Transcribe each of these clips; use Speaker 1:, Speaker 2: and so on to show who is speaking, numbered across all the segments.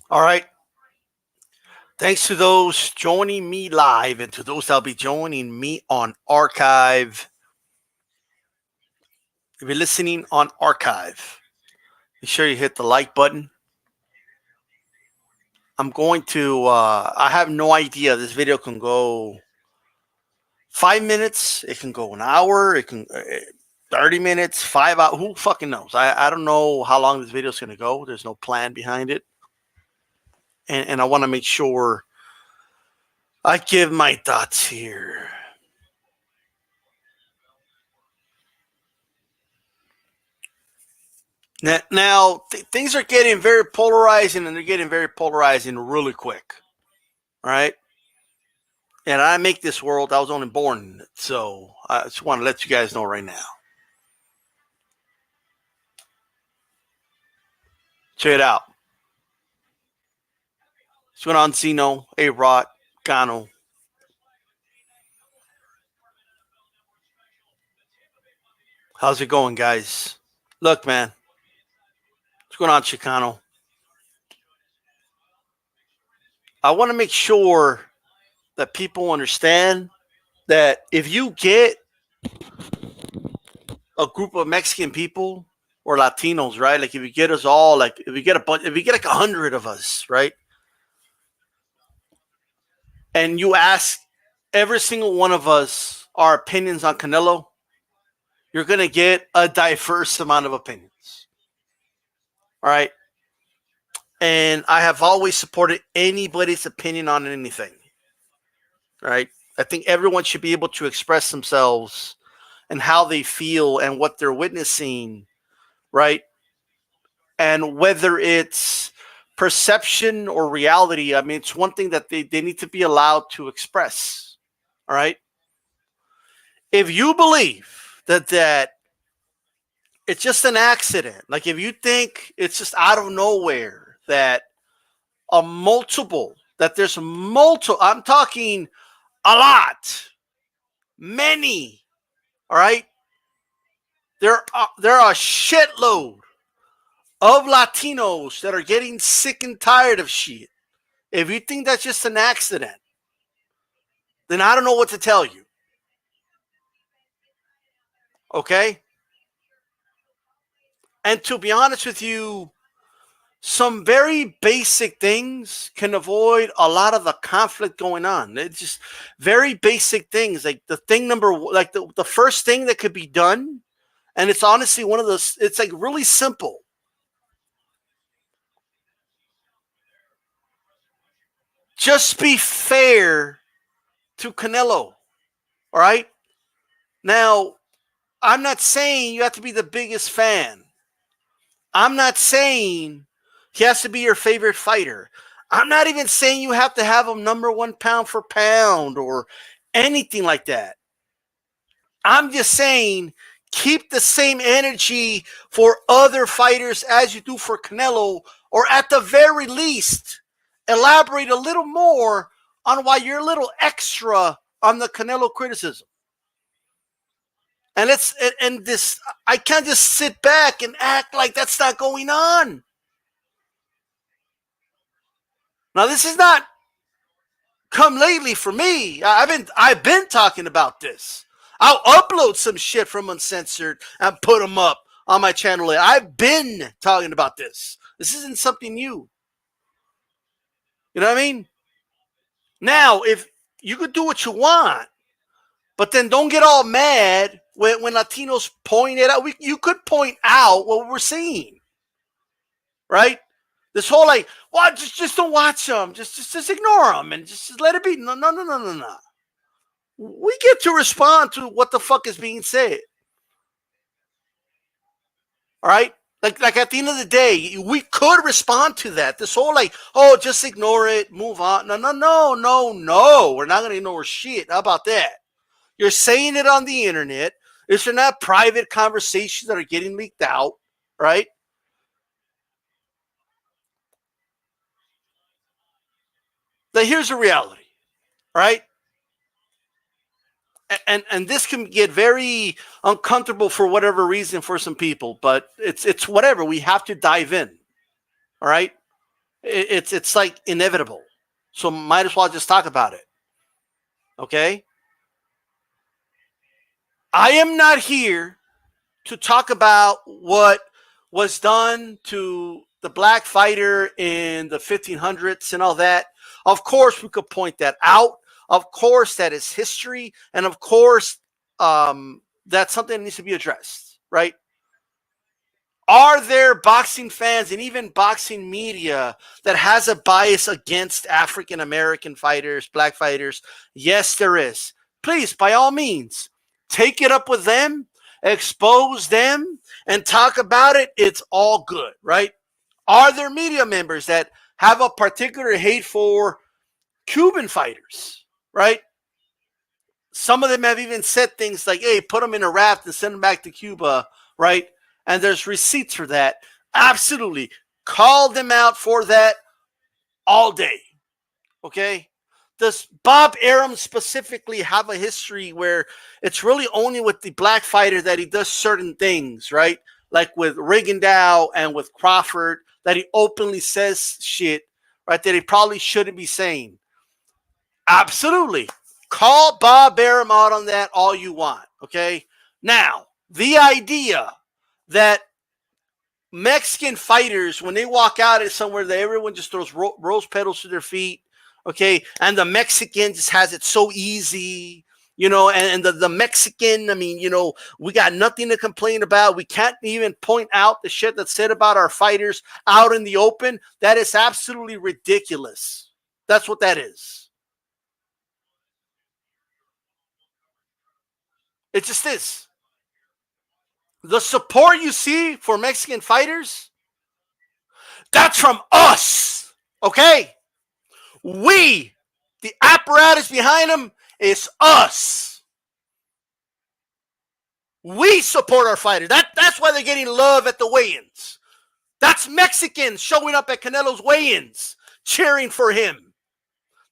Speaker 1: All right. Thanks to those joining me live and to those that'll be joining me on archive. If you're listening on archive, be sure you hit the like button. I'm going to, I have no idea. This video can go 5 minutes. It can go an hour. It can 30 minutes, 5 hours. Who fucking knows? I don't know how long this video is going to go. There's no plan behind it. And I want to make sure I give my thoughts here. Now things are getting very polarizing, and they're getting very polarizing really quick. All right. And I make this world. I was only born in it. So I just want to let you guys know right now. Check it out. What's going on, Zeno, A-Rod, Gano? How's it going, guys? Look, man. What's going on, Chicano? I want to make sure that people understand that if you get a group of Mexican people or Latinos, right? Like if you get us all, like if you get a bunch, if you get like 100 of us, right? And you ask every single one of us our opinions on Canelo, you're going to get a diverse amount of opinions. All right. And I have always supported anybody's opinion on anything. Right. I think everyone should be able to express themselves and how they feel and what they're witnessing. Right. And whether it's perception or reality, I mean, it's one thing that they need to be allowed to express. All right. If you believe that it's just an accident, like if you think it's just out of nowhere that there's multiple, I'm talking a lot, many, all right? There are a shitload of Latinos that are getting sick and tired of shit. If you think that's just an accident, then I don't know what to tell you. Okay? And to be honest with you, some very basic things can avoid a lot of the conflict going on. It's just very basic things. Like the thing like the first thing that could be done, and it's honestly one of those, it's like really simple. Just be fair to Canelo. All right? Now, I'm not saying you have to be the biggest fan. I'm not saying he has to be your favorite fighter. I'm not even saying you have to have him number one pound for pound or anything like that. I'm just saying keep the same energy for other fighters as you do for Canelo, or at the very least, elaborate a little more on why you're a little extra on the Canelo criticism. And I can't just sit back and act like that's not going on. Now, this is not come lately for me. I've been talking about this. I'll upload some shit from Uncensored and put them up on my channel. I've been talking about this. This isn't something new. You know what I mean? Now, if you could do what you want, but then don't get all mad when Latinos point it out. You could point out what we're seeing, right? This whole like, well, just don't watch them, just ignore them, and just let it be. No. We get to respond to what the fuck is being said. All right? Like at the end of the day, we could respond to that. This whole like, oh, just ignore it, move on. No. We're not gonna ignore shit. How about that? You're saying it on the internet. These are not private conversations that are getting leaked out, right? Now here's the reality, right? And this can get very uncomfortable for whatever reason for some people, but it's whatever. We have to dive in, all right? It's like inevitable. So might as well just talk about it. Okay? I am not here to talk about what was done to the black fighter in the 1500s and all that. Of course, we could point that out. Of course, that is history. And of course, that's something that needs to be addressed, right? Are there boxing fans and even boxing media that has a bias against African American fighters, black fighters? Yes, there is. Please, by all means, take it up with them, expose them, and talk about it. It's all good, right? Are there media members that have a particular hate for Cuban fighters, right? Some of them have even said things like, hey, put them in a raft and send them back to Cuba, right? And there's receipts for that. Absolutely. Call them out for that all day. Okay? Does Bob Arum specifically have a history where it's really only with the black fighter that he does certain things, right? Like with Rigondeaux and with Crawford, that he openly says shit, right, that he probably shouldn't be saying. Absolutely. Call Bob Arum out on that all you want, okay? Now, the idea that Mexican fighters, when they walk out at somewhere, that everyone just throws rose petals to their feet, okay? And the Mexican just has it so easy, you know, and the Mexican, I mean, you know, we got nothing to complain about. We can't even point out the shit that's said about our fighters out in the open. That is absolutely ridiculous. That's what that is. It just is. The support you see for Mexican fighters, that's from us, okay? We, the apparatus behind them, is us. We support our fighters. That's why they're getting love at the weigh-ins. That's Mexicans showing up at Canelo's weigh-ins, cheering for him.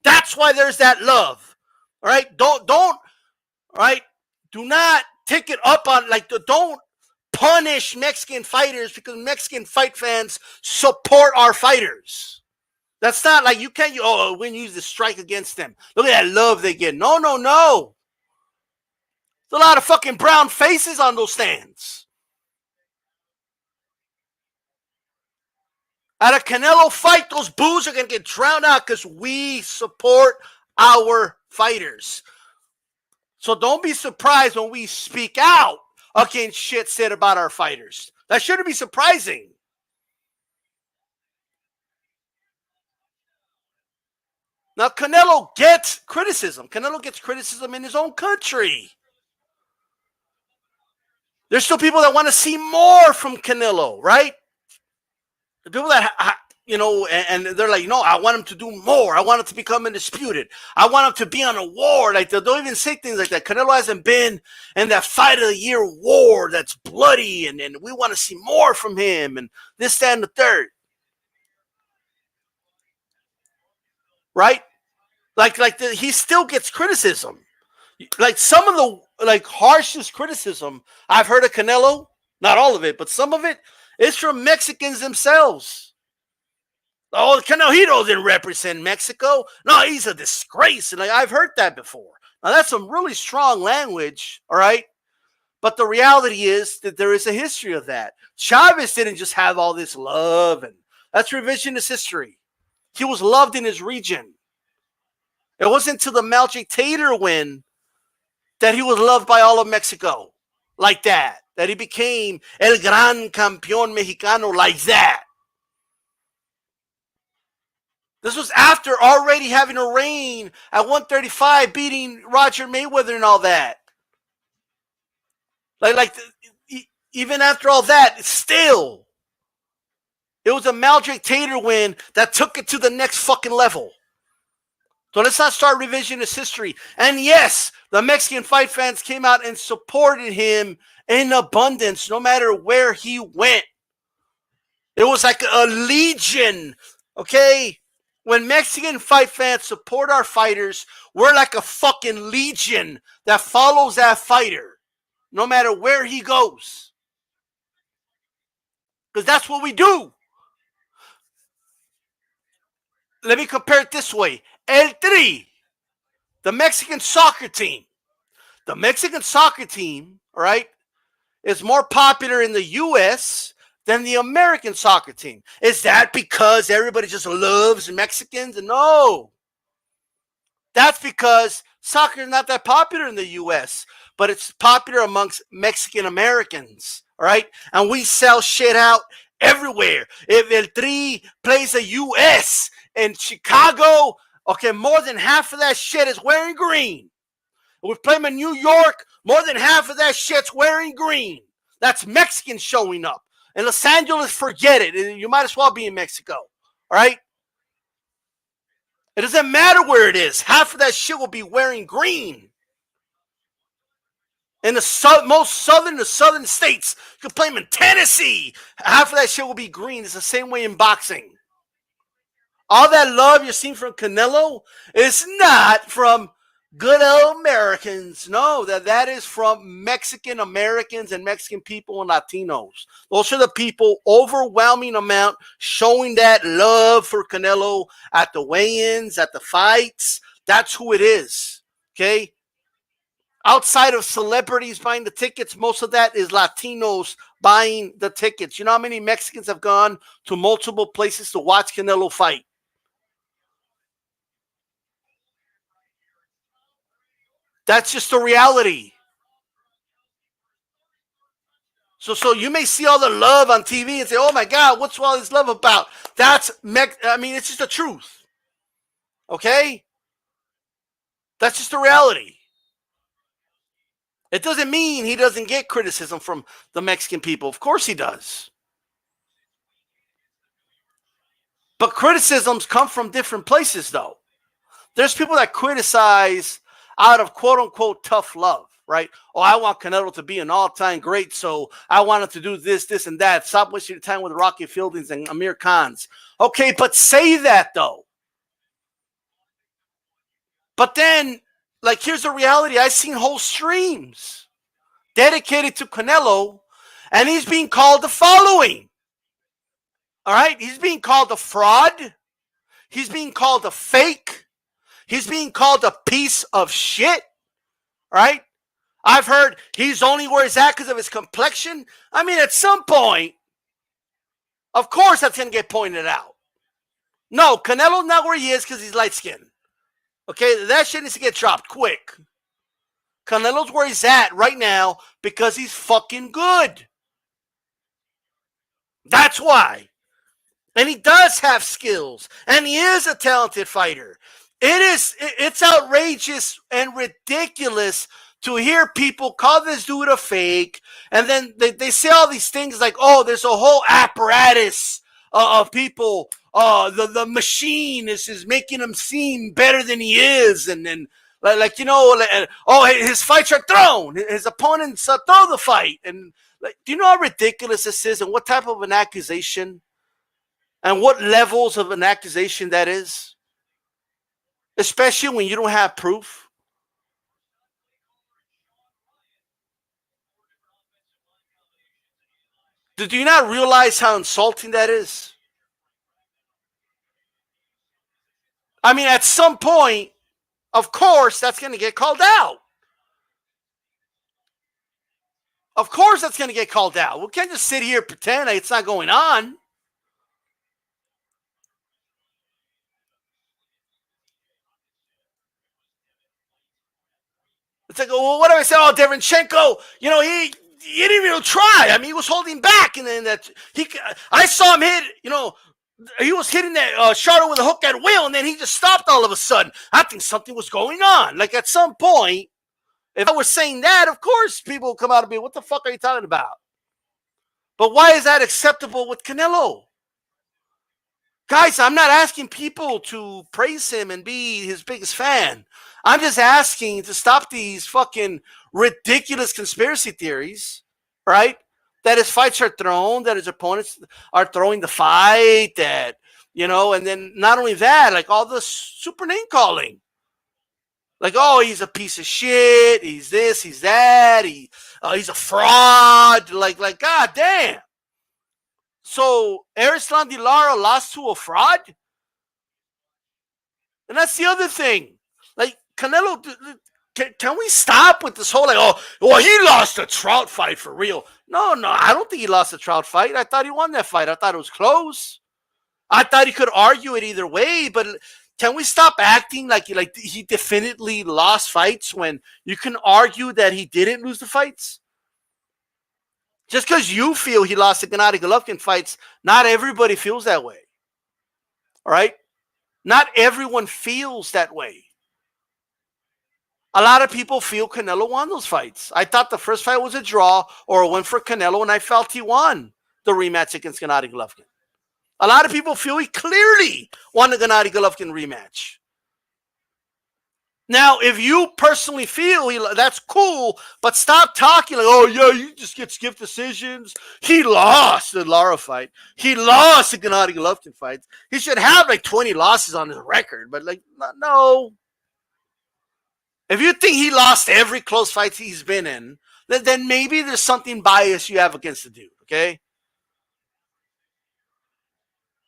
Speaker 1: That's why there's that love. All right? Don't, all right? Do not take it up on, like, don't punish Mexican fighters because Mexican fight fans support our fighters. That's not like you can't, when you use the strike against them. Look at that love they get. No. There's a lot of fucking brown faces on those stands. At a Canelo fight, those boos are going to get drowned out because we support our fighters. So don't be surprised when we speak out against shit said about our fighters. That shouldn't be surprising. Now, Canelo gets criticism. Canelo gets criticism in his own country. There's still people that want to see more from Canelo, right? The people that, you know, and they're like, no, I want him to do more. I want him to become undisputed. I want him to be on a war. Like, they don't even say things like that. Canelo hasn't been in that fight of the year war that's bloody, and we want to see more from him, and this, that, and the third. Right? He still gets criticism. Like some of the harshest criticism I've heard of Canelo, not all of it, but some of it is from Mexicans themselves. Oh, Canelo, he doesn't represent Mexico. No, he's a disgrace. And I've heard that before. Now that's some really strong language, all right? But the reality is that there is a history of that. Chavez didn't just have all this love, and that's revisionist history. He was loved in his region. It wasn't until the Magic Tater win that he was loved by all of Mexico like that he became el gran campeón mexicano like that. This was after already having a reign at 135, beating Roger Mayweather and all that. Even after all that, still, it was a Magic Tater win that took it to the next fucking level. So let's not start revisionist history. And yes, the Mexican fight fans came out and supported him in abundance, no matter where he went. It was like a legion, okay? When Mexican fight fans support our fighters, we're like a fucking legion that follows that fighter, no matter where he goes. Because that's what we do. let me compare it this way. El Tri, the Mexican soccer team. The Mexican soccer team, all right, is more popular in the U.S. than the American soccer team. Is that because everybody just loves Mexicans? No. That's because soccer is not that popular in the U.S., but it's popular amongst Mexican Americans, all right? And we sell shit out everywhere. If El Tri plays a U.S. in Chicago, okay, more than half of that shit is wearing green. If we play them in New York, more than half of that shit's wearing green. That's Mexicans showing up. In Los Angeles, forget it. You might as well be in Mexico, all right? It doesn't matter where it is. Half of that shit will be wearing green. In the most southern states, you can play them in Tennessee. Half of that shit will be green. It's the same way in boxing. All that love you're seeing from Canelo is not from good old Americans. No, that is from Mexican Americans and Mexican people and Latinos. Those are the people, overwhelming amount, showing that love for Canelo at the weigh-ins, at the fights. That's who it is. Okay? Outside of celebrities buying the tickets, most of that is Latinos buying the tickets. You know how many Mexicans have gone to multiple places to watch Canelo fight? That's just the reality. So you may see all the love on TV and say, "Oh my God, what's all this love about?" It's just the truth. Okay? That's just the reality. It doesn't mean he doesn't get criticism from the Mexican people. Of course he does. But criticisms come from different places, though. There's people that criticize out of quote unquote tough love, right? Oh, I want Canelo to be an all-time great, so I want him to do this, this, and that. Stop wasting your time with Rocky Fieldings and Amir Khans. Okay, but say that though. But then, like, here's the reality. I've seen whole streams dedicated to Canelo, and he's being called the following. All right? He's being called a fraud. He's being called a fake. He's being called a piece of shit. Right? I've heard he's only where he's at because of his complexion. I mean, at some point, of course that's going to get pointed out. No, Canelo's not where he is because he's light-skinned. Okay? That shit needs to get dropped quick. Canelo's where he's at right now because he's fucking good. That's why. And he does have skills. And he is a talented fighter. It's outrageous and ridiculous to hear people call this dude a fake. And then they say all these things like, oh, there's a whole apparatus of people. The machine is making him seem better than he is. And then, his fights are thrown. His opponents throw the fight. And do you know how ridiculous this is and what type of an accusation and what levels of an accusation that is? Especially when you don't have proof. Do you not realize how insulting that is? I mean, at some point, of course, that's going to get called out. Of course, that's going to get called out. We can't just sit here and pretend like it's not going on. It's like, well, what do I say? Oh, Derenchenko, he didn't even try. I mean, he was holding back, and then I saw him hit. He was hitting that Charlo with a hook at will, and then he just stopped all of a sudden. I think something was going on. Like at some point, if I was saying that, of course, people will come out and be, "What the fuck are you talking about?" But why is that acceptable with Canelo? Guys, I'm not asking people to praise him and be his biggest fan. I'm just asking to stop these fucking ridiculous conspiracy theories, right? That his fights are thrown, that his opponents are throwing the fight, and then not only that, like all the super name calling. Like, oh, he's a piece of shit, he's this, he's that, he's a fraud. Like, god damn. So, Erislan Di Lara lost to a fraud? And that's the other thing. Like, Canelo, can we stop with this whole, like, oh, well, he lost a Trout fight for real? No, I don't think he lost a Trout fight. I thought he won that fight. I thought it was close. I thought he could argue it either way, but can we stop acting like he definitely lost fights when you can argue that he didn't lose the fights? Just because you feel he lost the Gennady Golovkin fights, not everybody feels that way. All right? Not everyone feels that way. A lot of people feel Canelo won those fights. I thought the first fight was a draw or a win for Canelo, and I felt he won the rematch against Gennady Golovkin. A lot of people feel he clearly won the Gennady Golovkin rematch. Now, if you personally feel that's cool, but stop talking like, oh, yeah, you just get skipped decisions. He lost the Lara fight. He lost the Gennady Golovkin fight. He should have like 20 losses on his record, but like, no. If you think he lost every close fight he's been in, then maybe there's something biased you have against the dude, okay?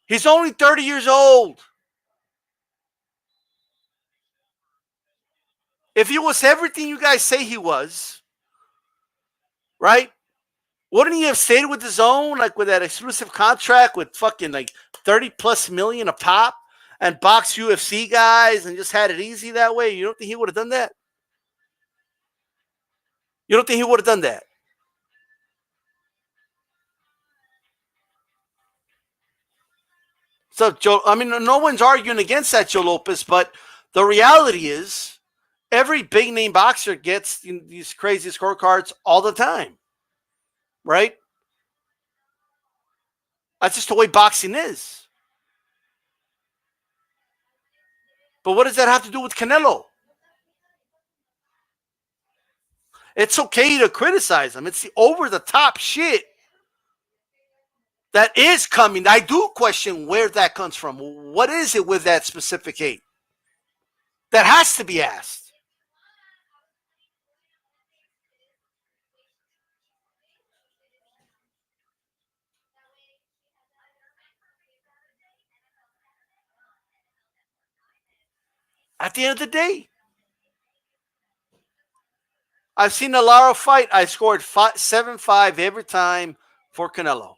Speaker 1: He's only 30 years old. If he was everything you guys say he was, right? Wouldn't he have stayed with his own, like with that exclusive contract with fucking like 30 plus million a pop and box UFC guys and just had it easy that way? You don't think he would have done that? You don't think he would have done that? So, Joe, I mean, no one's arguing against that, Joe Lopez, but the reality is every big name boxer gets these crazy scorecards all the time, right? That's just the way boxing is. But what does that have to do with Canelo? It's okay to criticize him. It's the over the top shit that is coming. I do question where that comes from. What is it with that specific hate? That has to be asked. At the end of the day, I've seen the Lara fight. I scored 7-5 every time for Canelo.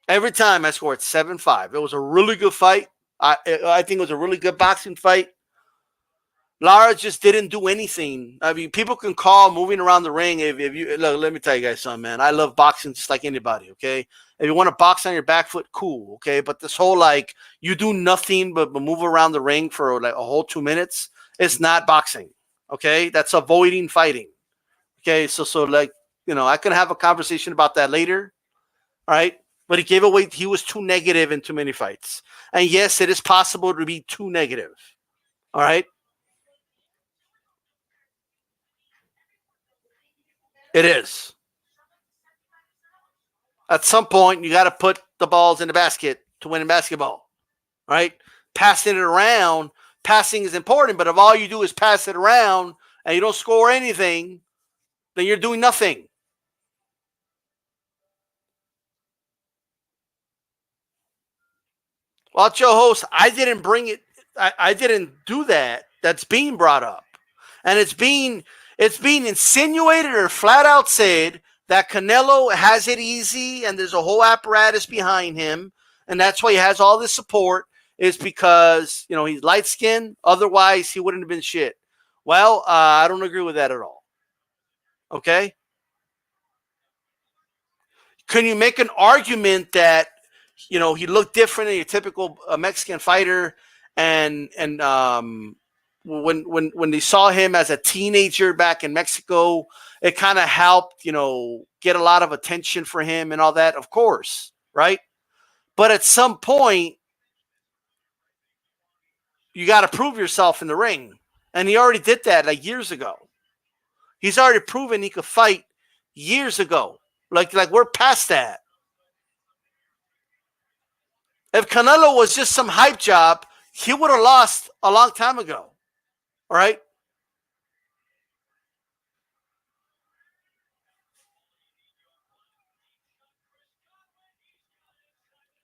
Speaker 1: Every time I scored 7-5. It was a really good fight. I think it was a really good boxing fight. Lara just didn't do anything. I mean, people can call moving around the ring. If you look, let me tell you guys something, man. I love boxing just like anybody. Okay, if you want to box on your back foot, cool. Okay, but this whole like you do nothing but move around the ring for like a whole 2 minutes, it's not boxing. Okay, that's avoiding fighting. Okay, so like I can have a conversation about that later. All right, but he gave away. He was too negative in too many fights, and yes, it is possible to be too negative. All right. It is. At some point, you got to put the balls in the basket to win in basketball, right? Passing it around, passing is important, but if all you do is pass it around and you don't score anything, then you're doing nothing. Well, Joe host, I didn't bring it. I didn't do that. That's being brought up, and it's being insinuated or flat out said that Canelo has it easy and there's a whole apparatus behind him, and that's why he has all this support. Is because he's light skinned. Otherwise, he wouldn't have been shit. Well, I don't agree with that at all. Okay, can you make an argument that he looked different than your typical Mexican fighter, and when they saw him as a teenager back in Mexico, it kind of helped get a lot of attention for him and all that, of course, right? But at some point, you got to prove yourself in the ring, and he already did that like years ago. He's already proven he could fight years ago. Like we're past that. If Canelo was just some hype job, he would have lost a long time ago. All right.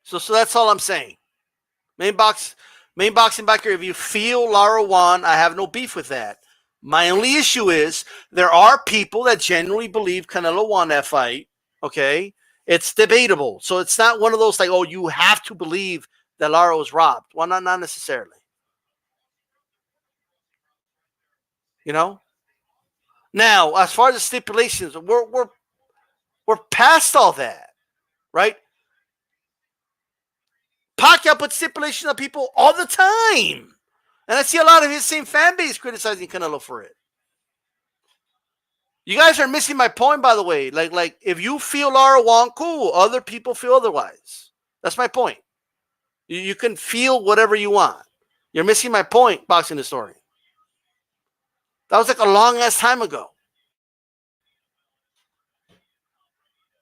Speaker 1: So that's all I'm saying. Main box, Main Boxing Backer, if you feel Lara won, I have no beef with that. My only issue is there are people that genuinely believe Canelo won that fight. Okay? It's debatable. So it's not one of those like, oh, you have to believe that Lara was robbed. Well, not necessarily. You know? Now, as far as the stipulations, we're past all that, right? Pacquiao puts stipulations on people all the time. And I see a lot of his same fan base criticizing Canelo for it. You guys are missing my point, by the way. Like if you feel Lara won, cool. Other people feel otherwise. That's my point. You can feel whatever you want. You're missing my point, boxing historian. That was like a long ass time ago.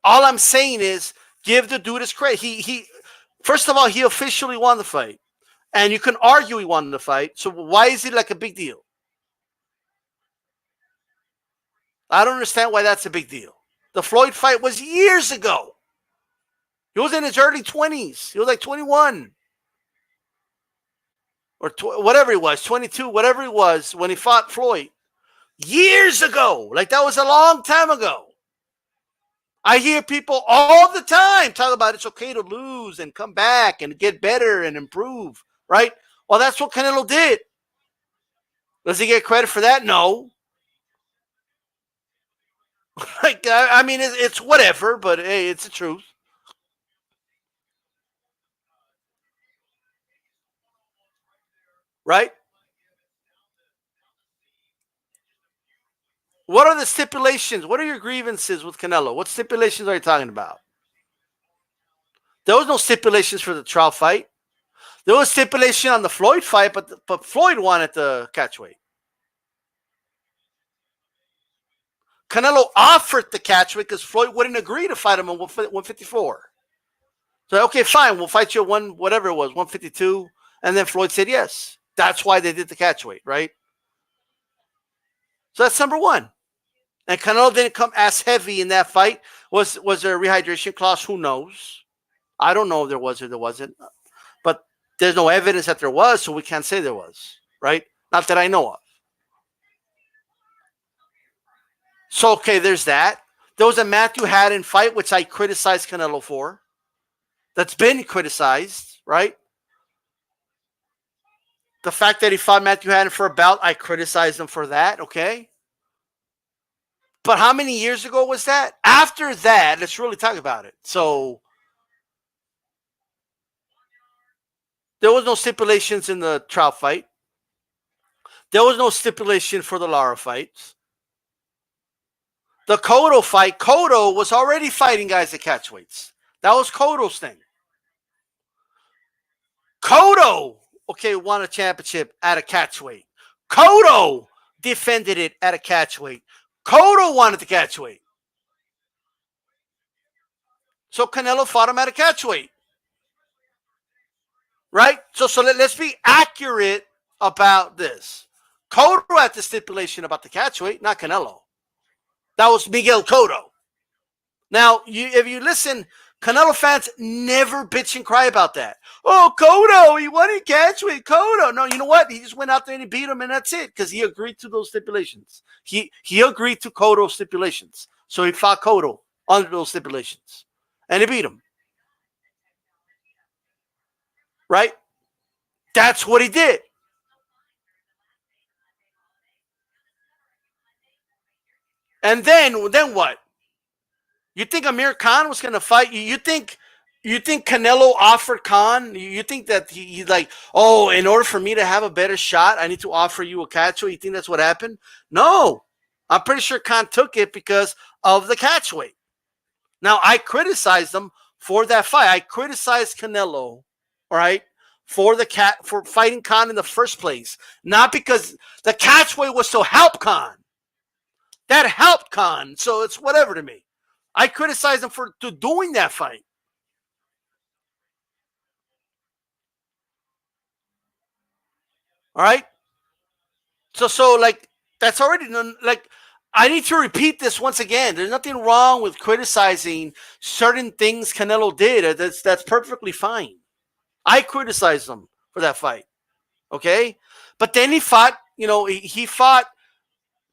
Speaker 1: All I'm saying is give the dude his credit. He first of all, he officially won the fight. And you can argue he won the fight. So why is it like a big deal? I don't understand why that's a big deal. The Floyd fight was years ago. He was in his early 20s. He was like 21. Or whatever he was, 22, whatever he was when he fought Floyd. Years ago. Like that was a long time ago. I hear people all the time talk about it's okay to lose and come back and get better and improve, right? Well, that's what Canelo did. Does he get credit for that? No. Like, I mean, it's whatever, but hey, it's the truth. Right? What are the stipulations? What are your grievances with Canelo? What stipulations are you talking about? There was no stipulations for the trial fight. There was stipulation on the Floyd fight, but Floyd wanted the catchweight. Canelo offered the catchweight because Floyd wouldn't agree to fight him at 154. So, okay, fine, we'll fight you at whatever it was, 152. And then Floyd said yes. That's why they did the catchweight, right? So that's number one. And Canelo didn't come as heavy in that fight. Was there a rehydration clause? Who knows? I don't know if there was or there wasn't. But there's no evidence that there was, so we can't say there was, right? Not that I know of. So, okay, there's that. There was a Matthew Haddon fight, which I criticized Canelo for. That's been criticized, right? The fact that he fought Matthew Haddon for a bout, I criticized him for that, okay? But how many years ago was that? After that, let's really talk about it. So, there was no stipulations in the trial fight. There was no stipulation for the Lara fights. The Cotto fight, Cotto was already fighting guys at catchweights. That was Cotto's thing. Cotto, okay, won a championship at a catchweight. Cotto defended it at a catchweight. Cotto wanted the catchweight. So Canelo fought him at a catchweight. Right? So let's be accurate about this. Cotto had the stipulation about the catchweight, not Canelo. That was Miguel Cotto. Now, if you listen, Canelo fans never bitch and cry about that. Oh, Cotto, he won in catchweight. Cotto. No, you know what? He just went out there and he beat him, and that's it, because he agreed to those stipulations. He agreed to Cotto's stipulations. So he fought Cotto under those stipulations. And he beat him. Right? That's what he did. And then what? You think Amir Khan was going to fight? You think Canelo offered Khan? You think that he's like, oh, in order for me to have a better shot, I need to offer you a catchweight? You think that's what happened? No. I'm pretty sure Khan took it because of the catchweight. Now, I criticized him for that fight. I criticized Canelo, all right, for fighting Khan in the first place. Not because the catchweight was to help Khan. That helped Khan, so it's whatever to me. I criticized him for doing that fight. All right? So like, that's already, like, I need to repeat this once again. There's nothing wrong with criticizing certain things Canelo did. That's perfectly fine. I criticized him for that fight. Okay? But then he fought, he fought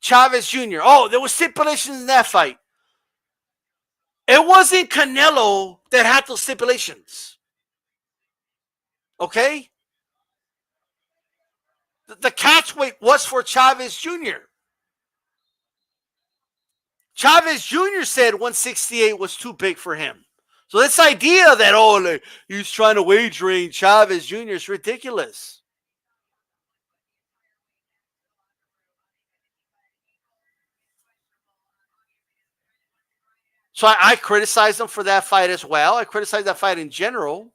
Speaker 1: Chavez Jr. Oh, there was stipulations in that fight. It wasn't Canelo that had those stipulations. Okay? The catch weight was for Chavez Jr. Chavez Jr. said 168 was too big for him. So this idea that, he's trying to weight train Chavez Jr. is ridiculous. So I criticized him for that fight as well. I criticized that fight in general.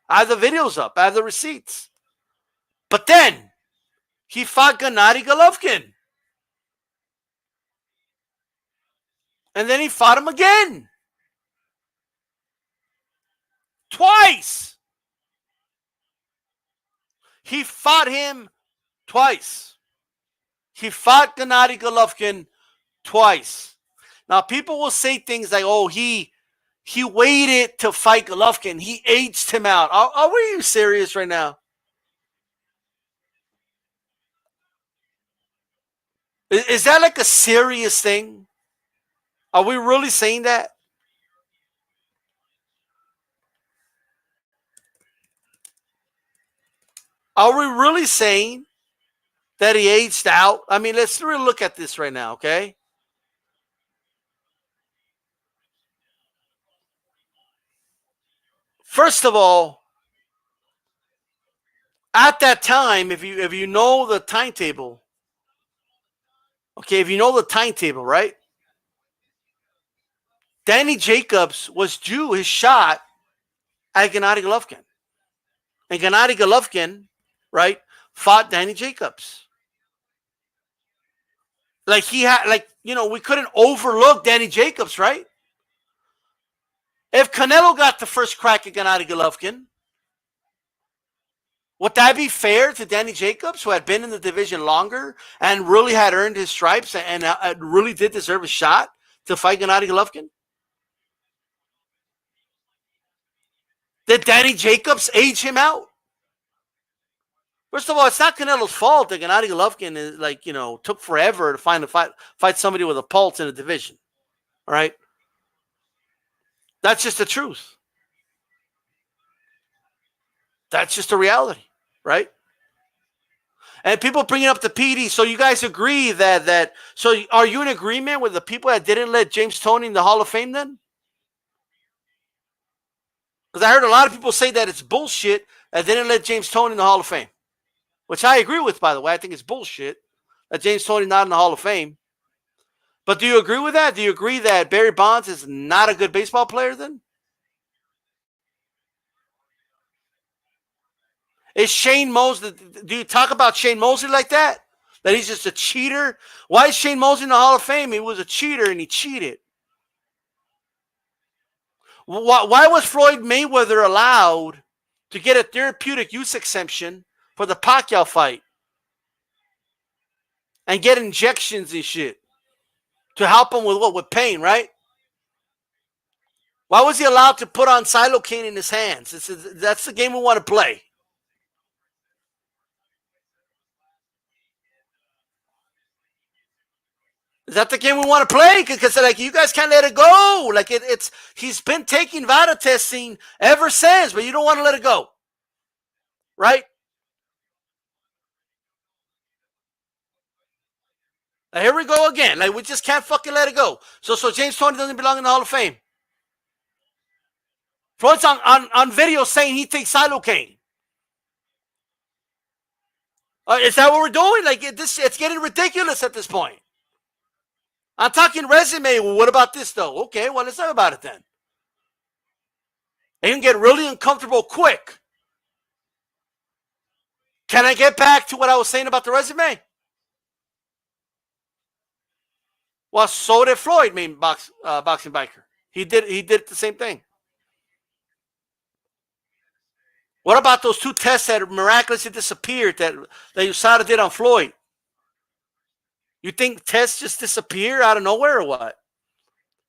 Speaker 1: I have the videos up. I have the receipts. But then he fought Gennady Golovkin. And then he fought him again. Twice. He fought him twice. He fought Gennady Golovkin twice. Now, people will say things like, he waited to fight Golovkin. He aged him out. Are we serious right now? Is that like a serious thing? Are we really saying that? Are we really saying that he aged out? I mean, let's really look at this right now, okay? First of all, at that time, if you know the timetable, okay, if you know the timetable, right? Danny Jacobs was due his shot at Gennady Golovkin. And Gennady Golovkin, right, fought Danny Jacobs. Like we couldn't overlook Danny Jacobs, right? If Canelo got the first crack at Gennady Golovkin, would that be fair to Danny Jacobs, who had been in the division longer and really had earned his stripes and really did deserve a shot to fight Gennady Golovkin? Did Danny Jacobs age him out? First of all, it's not Canelo's fault that Gennady Golovkin is took forever to fight somebody with a pulse in a division. All right? That's just the truth. That's just the reality, right? And people bringing up the PD. So you guys agree that so are you in agreement with the people that didn't let James Toney in the Hall of Fame then? Because I heard a lot of people say that it's bullshit that they didn't let James Toney in the Hall of Fame. Which I agree with, by the way. I think it's bullshit that James Toney's not in the Hall of Fame. But do you agree with that? Do you agree that Barry Bonds is not a good baseball player then? Is Shane Mosley, do you talk about Shane Mosley like that? That he's just a cheater? Why is Shane Mosley in the Hall of Fame? He was a cheater and he cheated. Why was Floyd Mayweather allowed to get a therapeutic use exemption for the Pacquiao fight and get injections and shit to help him with what? With pain, right? Why was he allowed to put on xylocaine in his hands? That's the game we want to play. Is that the game we want to play? Because you guys can't let it go. He's been taking VADA testing ever since, but you don't want to let it go, right? Here we go again. We just can't fucking let it go. So James Toney doesn't belong in the Hall of Fame. Floyd's on video saying he takes xylocaine. Is that what we're doing? It's getting ridiculous at this point. I'm talking resume. Well, what about this, though? Okay, well, let's talk about it then. It can get really uncomfortable quick. Can I get back to what I was saying about the resume? Well, so did Floyd, boxing biker. He did the same thing. What about those two tests that miraculously disappeared that USADA did on Floyd? You think tests just disappear out of nowhere or what?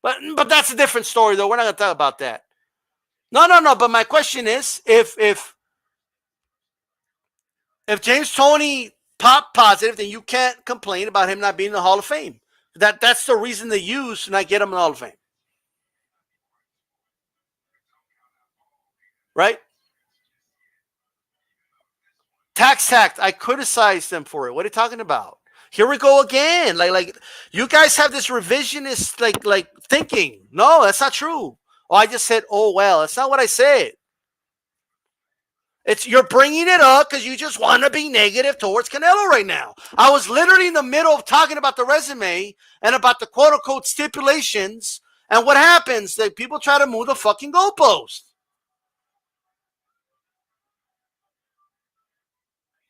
Speaker 1: But that's a different story, though. We're not going to talk about that. No. But my question is, if If James Toney popped positive, then you can't complain about him not being in the Hall of Fame. That's the reason they use to not get him in the Hall of Fame. Right? Tax tact. I criticized them for it. What are you talking about? Here we go again. Like you guys have this revisionist like thinking. No, that's not true. Oh, I just said, oh well. That's not what I said. It's you're bringing it up because you just want to be negative towards Canelo right now. I was literally in the middle of talking about the resume and about the quote unquote stipulations. And what happens? That people try to move the fucking goalpost.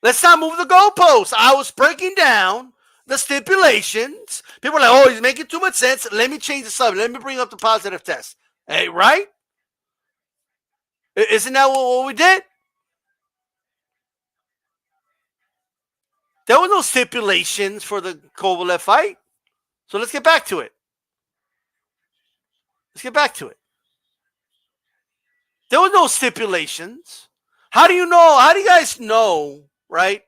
Speaker 1: Let's not move the goalposts. I was breaking down the stipulations. People are like, oh, he's making too much sense. Let me change the subject. Let me bring up the positive test. Hey, right? Isn't that what we did? There were no stipulations for the Kovalev fight. So let's get back to it. Let's get back to it. There were no stipulations. How do you know? How do you guys know, right,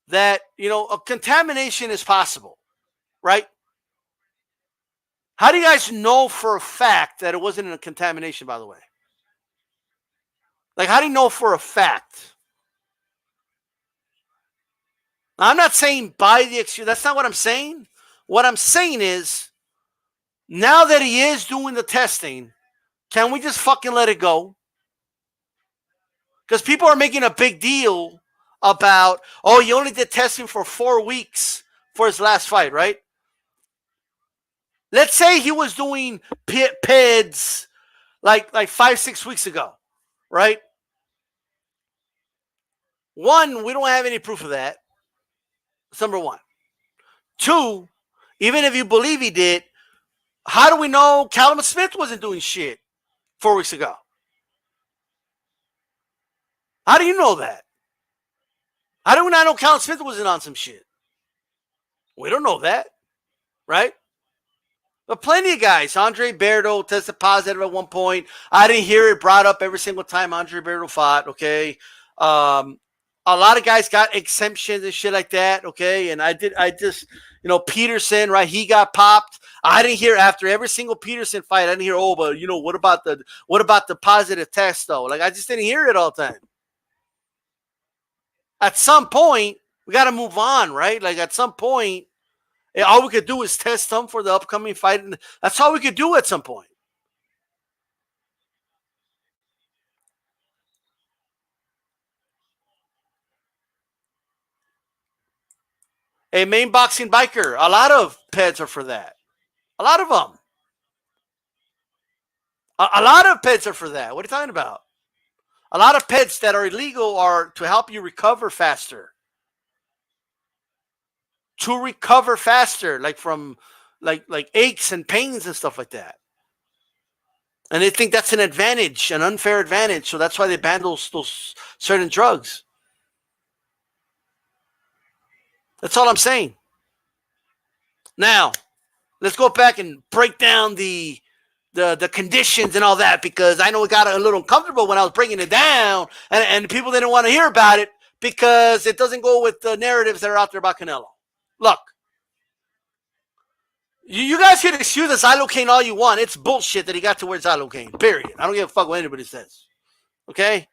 Speaker 1: that, a contamination is possible, right? How do you guys know for a fact that it wasn't a contamination, by the way? Like, how do you know for a fact? Now, I'm not saying buy the excuse. That's not what I'm saying. What I'm saying is, now that he is doing the testing, can we just fucking let it go? Because people are making a big deal about, oh, he only did testing for 4 weeks for his last fight, right? Let's say he was doing PEDs like 5-6 weeks ago, right? One, we don't have any proof of that. That's number one. Two, even if you believe he did, how do we know Callum Smith wasn't doing shit 4 weeks ago? How do you know that? How do we not know Callum Smith wasn't on some shit? We don't know that, right? But plenty of guys. Andre Berto tested positive at one point. I didn't hear it brought up every single time Andre Berto fought, okay? A lot of guys got exemptions and shit like that, okay? And I just, Peterson, right? He got popped. I didn't hear after every single Peterson fight. I didn't hear, oh, but what about the positive test though? Like I just didn't hear it all the time. At some point, we got to move on, right? Like at some point, all we could do is test them for the upcoming fight, and that's all we could do at some point. A main boxing biker, a lot of PEDs are for that. A lot of them. A lot of PEDs are for that. What are you talking about? A lot of PEDs that are illegal are to help you recover faster. To recover faster, like from like aches and pains and stuff like that. And they think that's an advantage, an unfair advantage. So that's why they ban those certain drugs. That's all I'm saying. Now, let's go back and break down the conditions and all that, because I know it got a little uncomfortable when I was breaking it down, and people didn't want to hear about it because it doesn't go with the narratives that are out there about Canelo. Look, you guys can excuse the xylocaine all you want. It's bullshit that he got to wear xylocaine, period. I don't give a fuck what anybody says. Okay?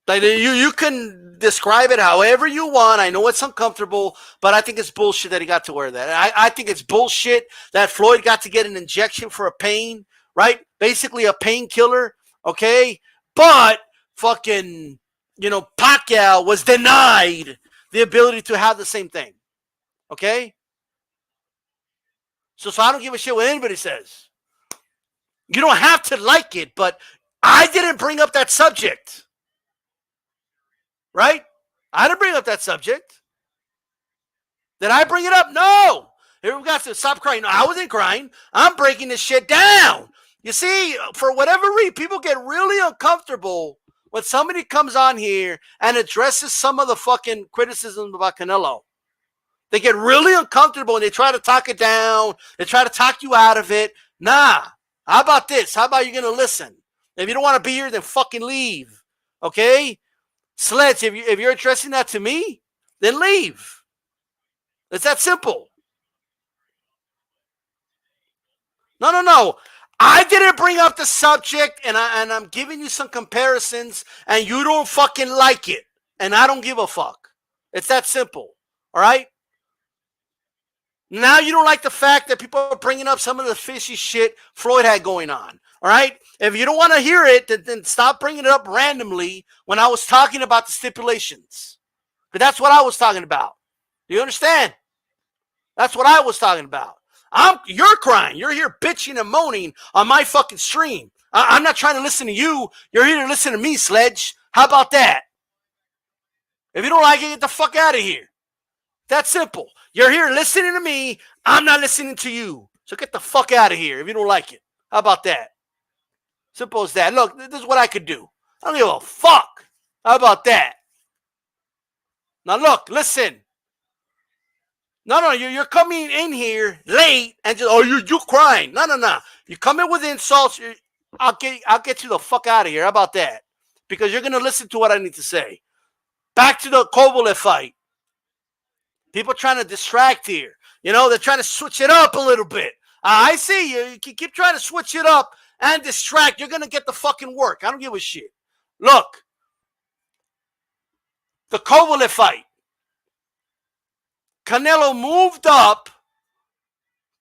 Speaker 1: Like you can describe it however you want. I know it's uncomfortable, but I think it's bullshit that he got to wear that. I think it's bullshit that Floyd got to get an injection for a pain, right? Basically a painkiller, okay? But fucking, Pacquiao was denied the ability to have the same thing, okay? So I don't give a shit what anybody says. You don't have to like it, but I didn't bring up that subject. Right? I didn't bring up that subject. Did I bring it up? No. Here we got to stop crying. No, I wasn't crying. I'm breaking this shit down. You see, for whatever reason, people get really uncomfortable when somebody comes on here and addresses some of the fucking criticism about Canelo. They get really uncomfortable and they try to talk it down. They try to talk you out of it. Nah. How about this? How about you're going to listen? If you don't want to be here, then fucking leave. Okay? Sledge, if you're addressing that to me, then leave. It's that simple. No. I didn't bring up the subject, and I'm giving you some comparisons, and you don't fucking like it, and I don't give a fuck. It's that simple. All right? Now you don't like the fact that people are bringing up some of the fishy shit Floyd had going on. All right? If you don't want to hear it, then stop bringing it up randomly when I was talking about the stipulations. But that's what I was talking about. Do you understand? That's what I was talking about. You're crying. You're here bitching and moaning on my fucking stream. I'm not trying to listen to you. You're here to listen to me, Sledge. How about that? If you don't like it, get the fuck out of here. That's simple. You're here listening to me. I'm not listening to you. So get the fuck out of here if you don't like it. How about that? Simple as that. Look, this is what I could do. I don't give a fuck. How about that? Now look, listen. No, you're coming in here late and just, you're crying. No. You come in with insults. I'll get you the fuck out of here. How about that? Because you're gonna listen to what I need to say. Back to the Kovalev fight. People trying to distract here. You know, they're trying to switch it up a little bit. I see you. You keep trying to switch it up and distract. You're gonna get the fucking work. I don't give a shit. Look, the Kovalev fight. Canelo moved up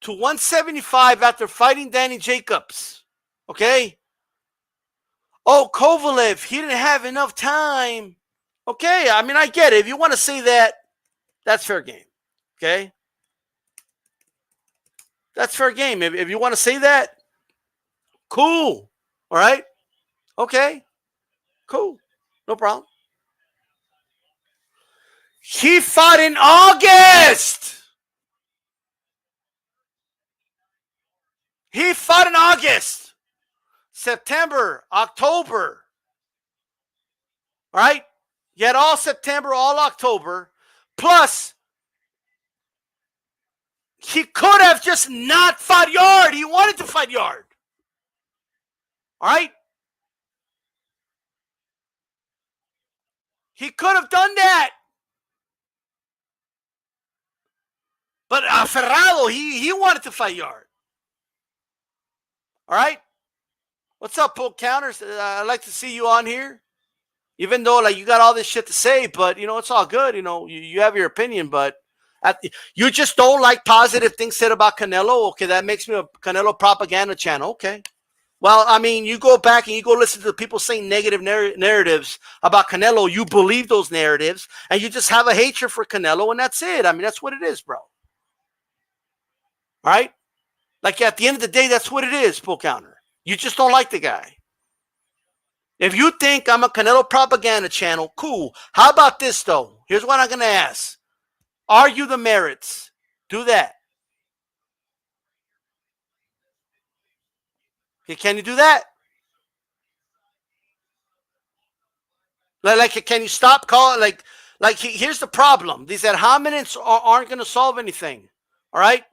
Speaker 1: to 175 after fighting Danny Jacobs. Okay? Oh, Kovalev, he didn't have enough time. Okay, I mean, I get it. If you want to say that, that's fair game. Okay? That's fair game. If you want to say that, cool. All right? Okay. Cool. No problem. He fought in August. He fought in August, September, October. All right? You had all September, all October. Plus, he could have just not fought Yard. He wanted to fight Yard. All right? He could have done that. But Ferrado, he wanted to fight Yard. All right? What's up, Pull Counters? I'd like to see you on here. Even though, like, you got all this shit to say, but, you know, it's all good. You know, you have your opinion, but you just don't like positive things said about Canelo. Okay, that makes me a Canelo propaganda channel. Okay. Well, I mean, you go back and you go listen to the people saying negative narratives about Canelo. You believe those narratives, and you just have a hatred for Canelo, and that's it. I mean, that's what it is, bro. All right? Like, at the end of the day, that's what it is, Pull Counter. You just don't like the guy. If you think I'm a Canelo propaganda channel, cool. How about this, though? Here's what I'm going to ask. Argue the merits. Do that. Okay, can you do that? Like, can you stop calling? Like, here's the problem. These ad hominems aren't going to solve anything. All right?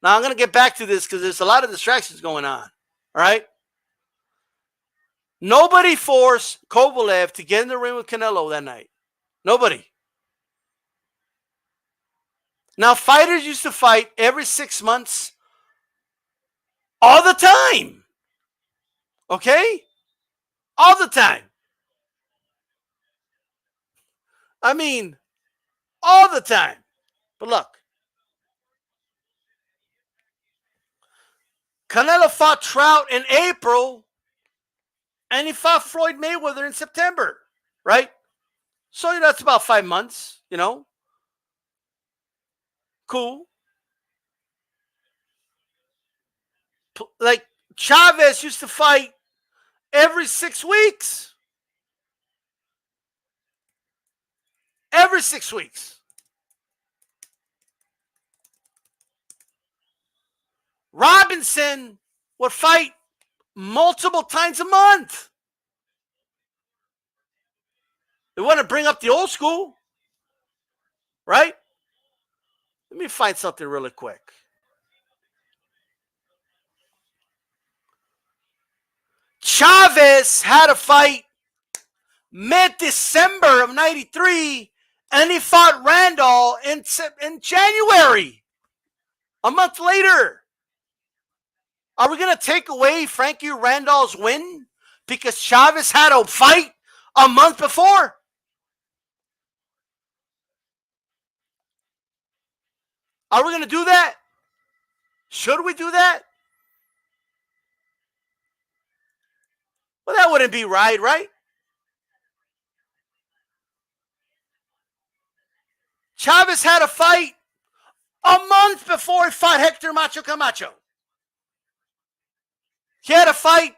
Speaker 1: Now, I'm going to get back to this because there's a lot of distractions going on. All right? Nobody forced Kovalev to get in the ring with Canelo that night. Nobody. Now, fighters used to fight every 6 months all the time. Okay? All the time. I mean, all the time. But look. Canelo fought Trout in April, and he fought Floyd Mayweather in September, right? So that's about 5 months, you know. Cool. Like, Chavez used to fight every 6 weeks. Every 6 weeks. Robinson would fight multiple times a month. They want to bring up the old school, right? Let me find something really quick. Chavez had to fight mid-December of 93, and he fought Randall in January, a month later. Are we going to take away Frankie Randall's win because Chavez had a fight a month before? Are we going to do that? Should we do that? Well, that wouldn't be right, right? Chavez had a fight a month before he fought Hector Macho Camacho. He had a fight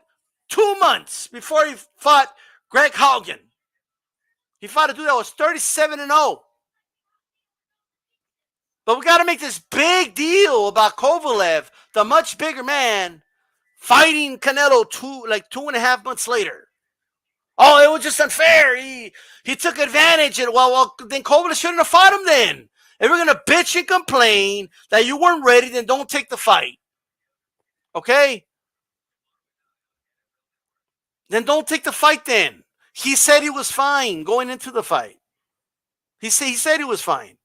Speaker 1: 2 months before he fought Greg Haugen. He fought a dude that was 37-0. But we got to make this big deal about Kovalev, the much bigger man, fighting Canelo 2.5 months later. Oh, it was just unfair. He took advantage. And well, then Kovalev shouldn't have fought him then. If we're going to bitch and complain that you weren't ready, then don't take the fight. Okay? Then don't take the fight then. He said he was fine going into the fight. He said he was fine.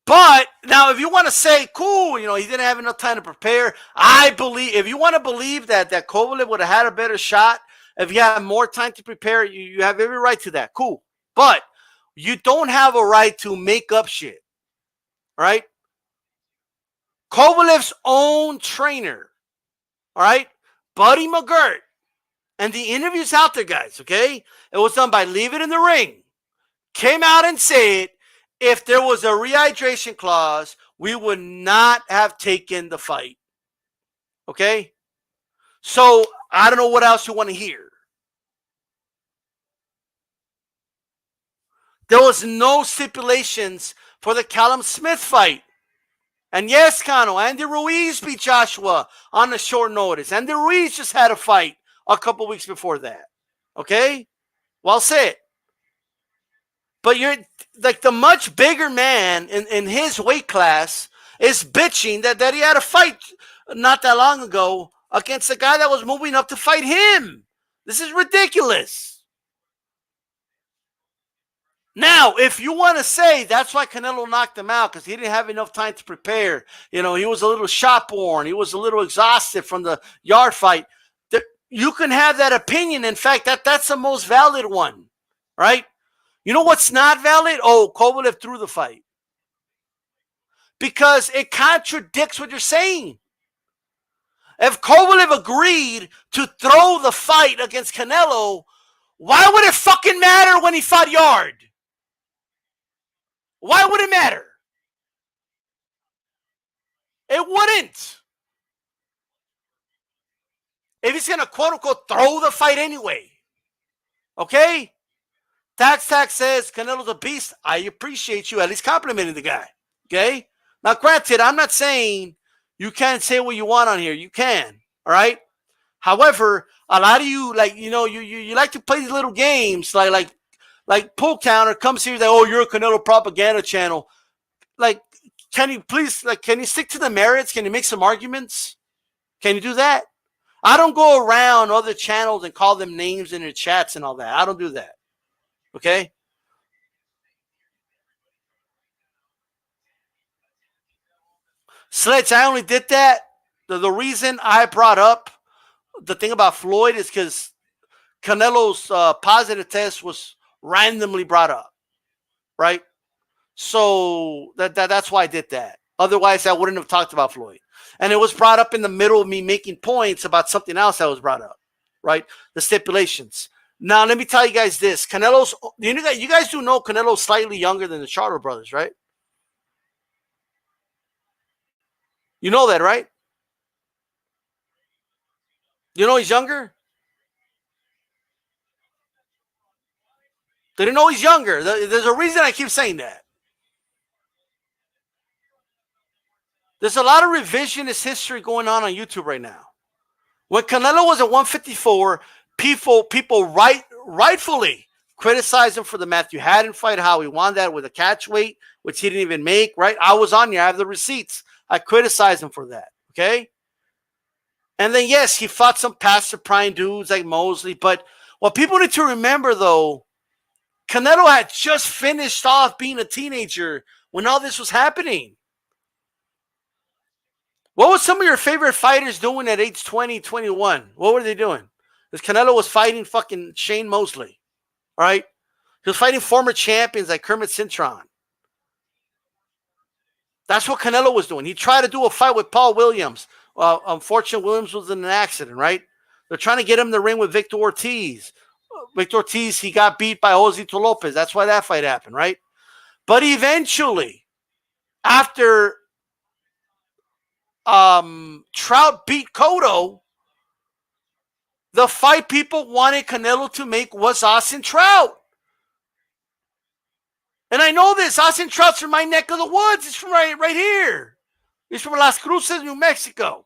Speaker 1: But now, if you want to say, cool, he didn't have enough time to prepare, I believe, if you want to believe that Kovalev would have had a better shot, if you had more time to prepare, you have every right to that. Cool. But you don't have a right to make up shit. Right? Kovalev's own trainer, all right, Buddy McGirt, and the interviews out there, guys, okay? It was done by Leave It in the Ring. Came out and said, if there was a rehydration clause, we would not have taken the fight. Okay? So, I don't know what else you want to hear. There was no stipulations for the Callum Smith fight. And yes, Cano, Andy Ruiz beat Joshua on a short notice. Andy Ruiz just had a fight a couple weeks before that. Okay? Well said. But you're like the much bigger man in his weight class is bitching that he had a fight not that long ago against a guy that was moving up to fight him. This is ridiculous. Now, if you want to say that's why Canelo knocked him out because he didn't have enough time to prepare, he was a little shot-borne, he was a little exhausted from the yard fight, you can have that opinion. In fact, that's the most valid one, right? You know what's not valid? Oh, Kovalev threw the fight. Because it contradicts what you're saying. If Kovalev agreed to throw the fight against Canelo, why would it fucking matter when he fought Yard? Why would it matter? It wouldn't. If he's going to quote-unquote throw the fight anyway. Okay? Tax says Canelo's a beast. I appreciate you at least complimenting the guy. Okay? Now, granted, I'm not saying you can't say what you want on here. You can. All right? However, a lot of you, you like to play these little games like Pull Counter comes here, oh, you're a Canelo propaganda channel. Can you please, can you stick to the merits? Can you make some arguments? Can you do that? I don't go around other channels and call them names in their chats and all that. I don't do that. Okay? Sledge, I only did that. The reason I brought up the thing about Floyd is because Canelo's positive test was randomly brought up. Right? So that's why I did that. Otherwise, I wouldn't have talked about Floyd. And it was brought up in the middle of me making points about something else that was brought up. Right? The stipulations. Now, let me tell you guys this. Canelo's, you guys do know Canelo's slightly younger than the Charlo brothers, right? You know that, right? You know he's younger? They didn't know he's younger. There's a reason I keep saying that. There's a lot of revisionist history going on YouTube right now. When Canelo was at 154, people rightfully criticized him for the Matthew Haddon fight, how he won that with a catch weight, which he didn't even make, right? I was on here. I have the receipts. I criticized him for that, okay? And then, yes, he fought some past prime dudes like Mosley. But what people need to remember, though, Canelo had just finished off being a teenager when all this was happening. What was some of your favorite fighters doing at age 20, 21? What were they doing? Because Canelo was fighting fucking Shane Mosley, all right? He was fighting former champions like Kermit Cintron. That's what Canelo was doing. He tried to do a fight with Paul Williams. Unfortunately, Williams was in an accident, right? They're trying to get him in the ring with Victor Ortiz. Victor Ortiz, he got beat by Josito Lopez. That's why that fight happened, right? But eventually, after Trout beat Cotto, the fight people wanted Canelo to make was Austin Trout. And I know this. Austin Trout's from my neck of the woods. It's from right here. He's from Las Cruces, New Mexico.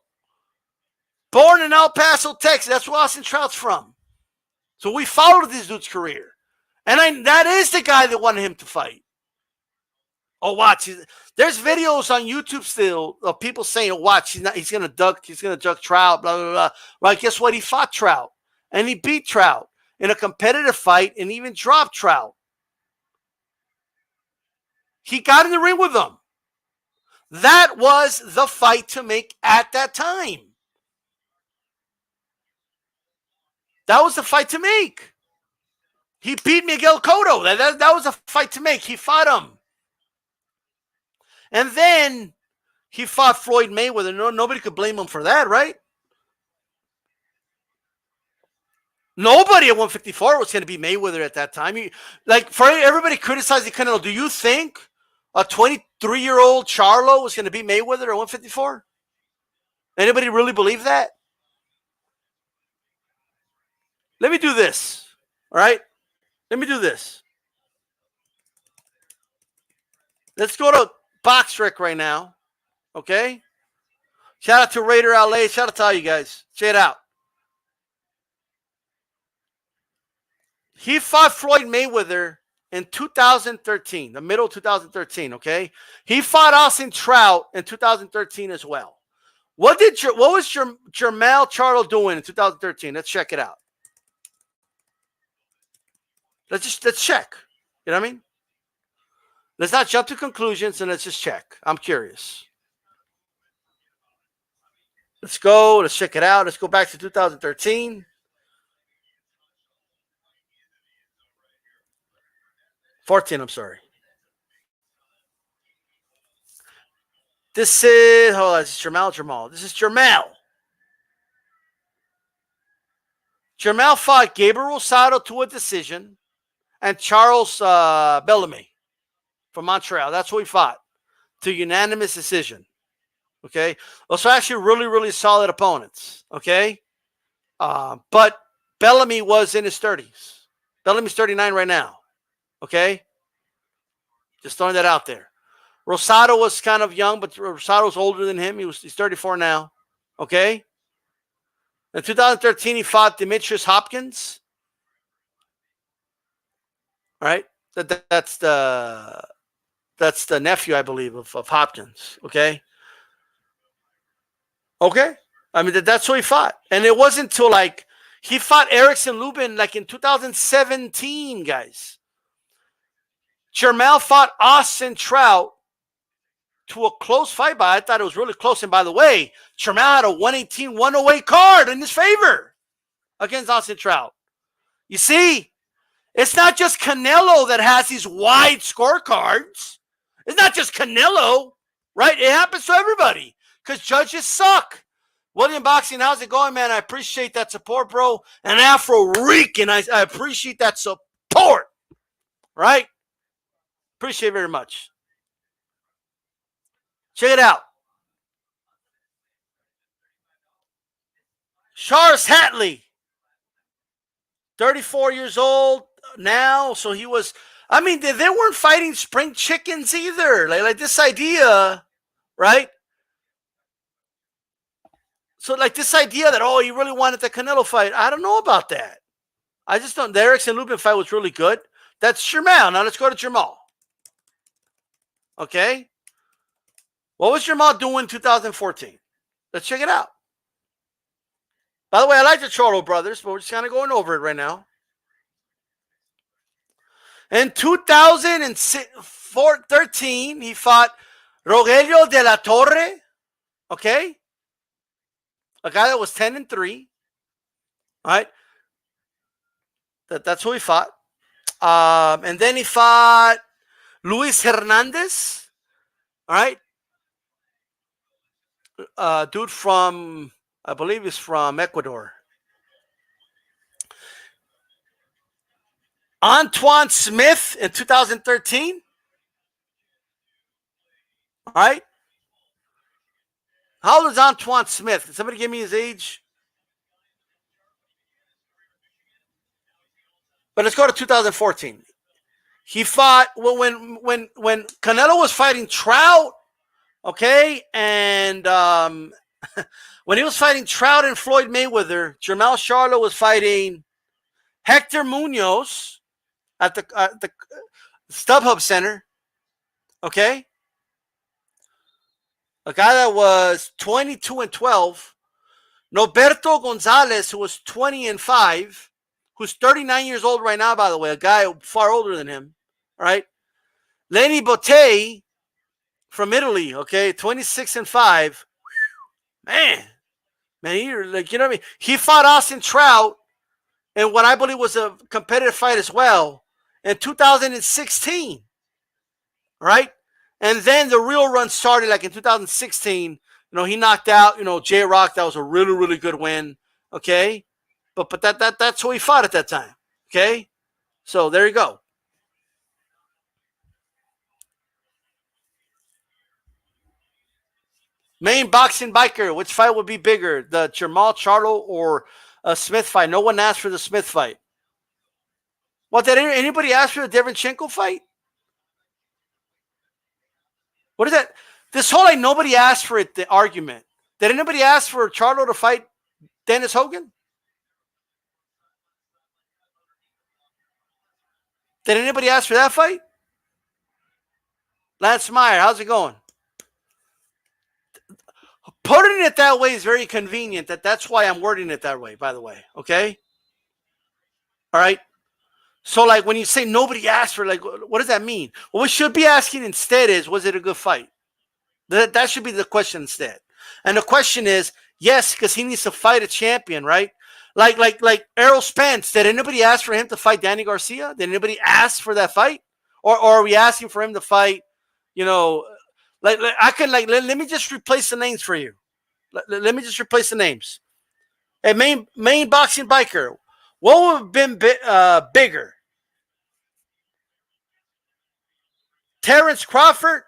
Speaker 1: Born in El Paso, Texas. That's where Austin Trout's from. So we followed this dude's career. And that is the guy that wanted him to fight. Oh, watch. There's videos on YouTube still of people saying, oh, watch, he's gonna duck Trout, blah, blah, blah. Right, guess what? He fought Trout. And he beat Trout in a competitive fight and even dropped Trout. He got in the ring with them. That was the fight to make at that time. That was the fight to make. He beat Miguel Cotto. That was a fight to make. He fought him. And then he fought Floyd Mayweather. Nobody could blame him for that, right? Nobody at 154 was going to be Mayweather at that time. For everybody criticizing Canelo, do you think a 23-year-old Charlo was going to beat Mayweather at 154? Anybody really believe that? Let me do this, all right? Let me do this. Let's go to BoxRec right now, okay? Shout out to Raider LA. Shout out to all you guys. Check it out. He fought Floyd Mayweather in 2013, the middle of 2013, okay? He fought Austin Trout in 2013 as well. What was Jermell Charlo doing in 2013? Let's check it out. Let's check. You know what I mean? Let's not jump to conclusions and let's just check. I'm curious. Let's go. Let's check it out. Let's go back to 2013. 14, I'm sorry. This is, hold on, this is Jamal. This is Jermell. Jermell fought Gabriel Rosado to a decision and Charles Bellamy from Montreal. That's who he fought to unanimous decision. Okay. Those are actually really, really solid opponents. Okay. But Bellamy was in his 30s. Bellamy's 39 right now. Okay. Just throwing that out there. Rosado was kind of young, but Rosado's older than him. He's 34 now. Okay. In 2013, he fought Demetrius Hopkins. All right. That's the nephew, I believe, of Hopkins. Okay. Okay. I mean, that's who he fought. And it wasn't until he fought Erickson Lubin in 2017, guys. Jermell fought Austin Trout to a close fight, but I thought it was really close. And by the way, Jermell had a 118-108 card in his favor against Austin Trout. You see, it's not just Canelo that has these wide scorecards. It's not just Canelo, right? It happens to everybody because judges suck. William Boxing, how's it going, man? I appreciate that support, bro. And Afro Rican, I appreciate that support, right? Appreciate it very much. Check it out. Charles Hatley, 34 years old now. So he was, I mean, they weren't fighting spring chickens either. Like this idea, right? So this idea that, oh, he really wanted the Canelo fight. I don't know about that. I just don't. The Erickson Lubin fight was really good. That's Jermall. Now let's go to Jermall. Okay. What was Jermall doing in 2014? Let's check it out. By the way, I like the Charlo brothers, but we're just kind of going over it right now. In 2013, he fought Rogelio de la Torre. Okay. A guy that was 10-3. All right. That's who he fought. And then he fought Luis Hernandez. All right. Dude from, I believe he's from Ecuador. Antoine Smith in 2013. All right. How old is Antoine Smith? Can somebody give me his age? But let's go to 2014. He fought when Canelo was fighting Trout, okay, and when he was fighting Trout and Floyd Mayweather, Jermall Charlo was fighting Hector Munoz at the StubHub Center, okay, a guy that was 22-12. Norberto Gonzalez, who was 20-5. Who's 39 years old right now, by the way, a guy far older than him, all right? Lenny Bottei from Italy, okay, 26-5. Man, he, like, you know what I mean? He fought Austin Trout in what I believe was a competitive fight as well in 2016, all right? And then the real run started like in 2016. You know, he knocked out, J-Rock. That was a really, really good win, okay? But that's who he fought at that time. Okay? So there you go. Main boxing biker. Which fight would be bigger? The Jermall Charlo or a Smith fight? No one asked for the Smith fight. What, did anybody ask for the Derenchenko fight? What is that? This whole like nobody asked for it, the argument. Did anybody ask for Charlo to fight Dennis Hogan? Did anybody ask for that fight? Lance Meyer, how's it going? Putting it that way is very convenient. That's why I'm wording it that way, by the way. Okay? All right? So, like, when you say nobody asked for, like, what does that mean? What we should be asking instead is, was it a good fight? That should be the question instead. And the question is, yes, because he needs to fight a champion, right? Like Errol Spence. Did anybody ask for him to fight Danny Garcia? Did anybody ask for that fight? Or are we asking for him to fight, let me just replace the names for you. Let me just replace the names. Hey, main boxing biker. What would have been bigger? Terrence Crawford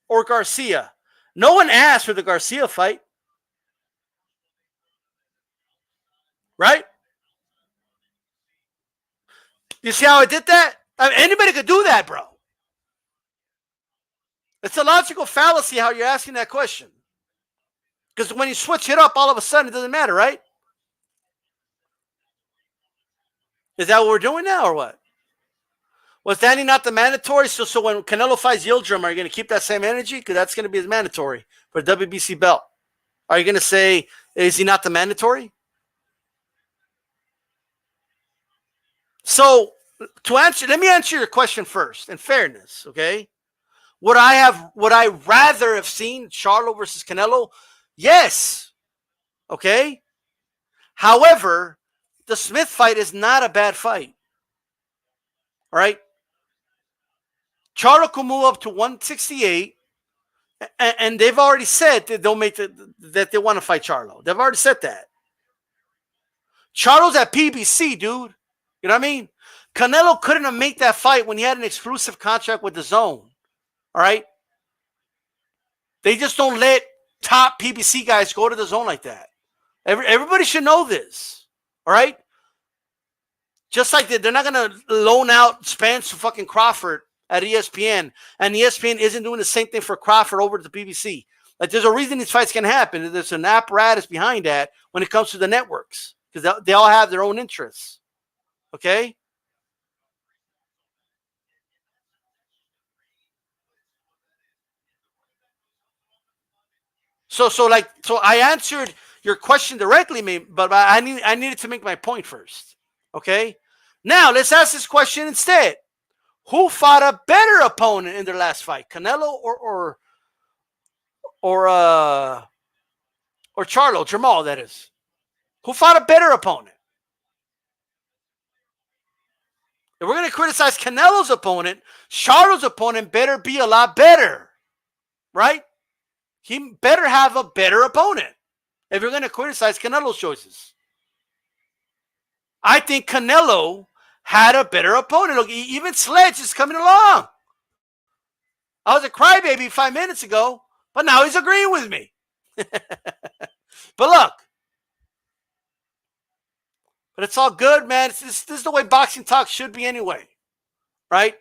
Speaker 1: or Garcia? No one asked for the Garcia fight. Right? You see how I did that? I mean, anybody could do that, bro. It's a logical fallacy how you're asking that question. Because when you switch it up, all of a sudden, it doesn't matter, right? Is that what we're doing now or what? Was Danny not the mandatory? So when Canelo fights Yildirim, are you going to keep that same energy? Because that's going to be his mandatory for the WBC belt. Are you going to say, is he not the mandatory? So let me answer your question first. In fairness, okay? Would I rather have seen Charlo versus Canelo? Yes. Okay. However, the Smith fight is not a bad fight. All right. Charlo can move up to 168, and they've already said that that they want to fight Charlo. They've already said that. Charlo's at PBC, dude. You know what I mean? Canelo couldn't have made that fight when he had an exclusive contract with the Zone. All right? They just don't let top PBC guys go to the Zone like that. Everybody should know this. All right? Just like they're not going to loan out Spence to fucking Crawford at ESPN, and ESPN isn't doing the same thing for Crawford over to the PBC. Like, there's a reason these fights can happen. There's an apparatus behind that when it comes to the networks, because they all have their own interests. Okay. So I answered your question directly, but I needed to make my point first. Okay. Now let's ask this question instead. Who fought a better opponent in their last fight, Canelo or uh or Charlo, Jamal? That is, who fought a better opponent? If we're going to criticize Canelo's opponent, Charlo's opponent better be a lot better, right? He better have a better opponent if you're going to criticize Canelo's choices. I think Canelo had a better opponent. Look, even Sledge is coming along. I was a crybaby 5 minutes ago, but now he's agreeing with me. But look, but it's all good, man. This is the way boxing talk should be anyway, right?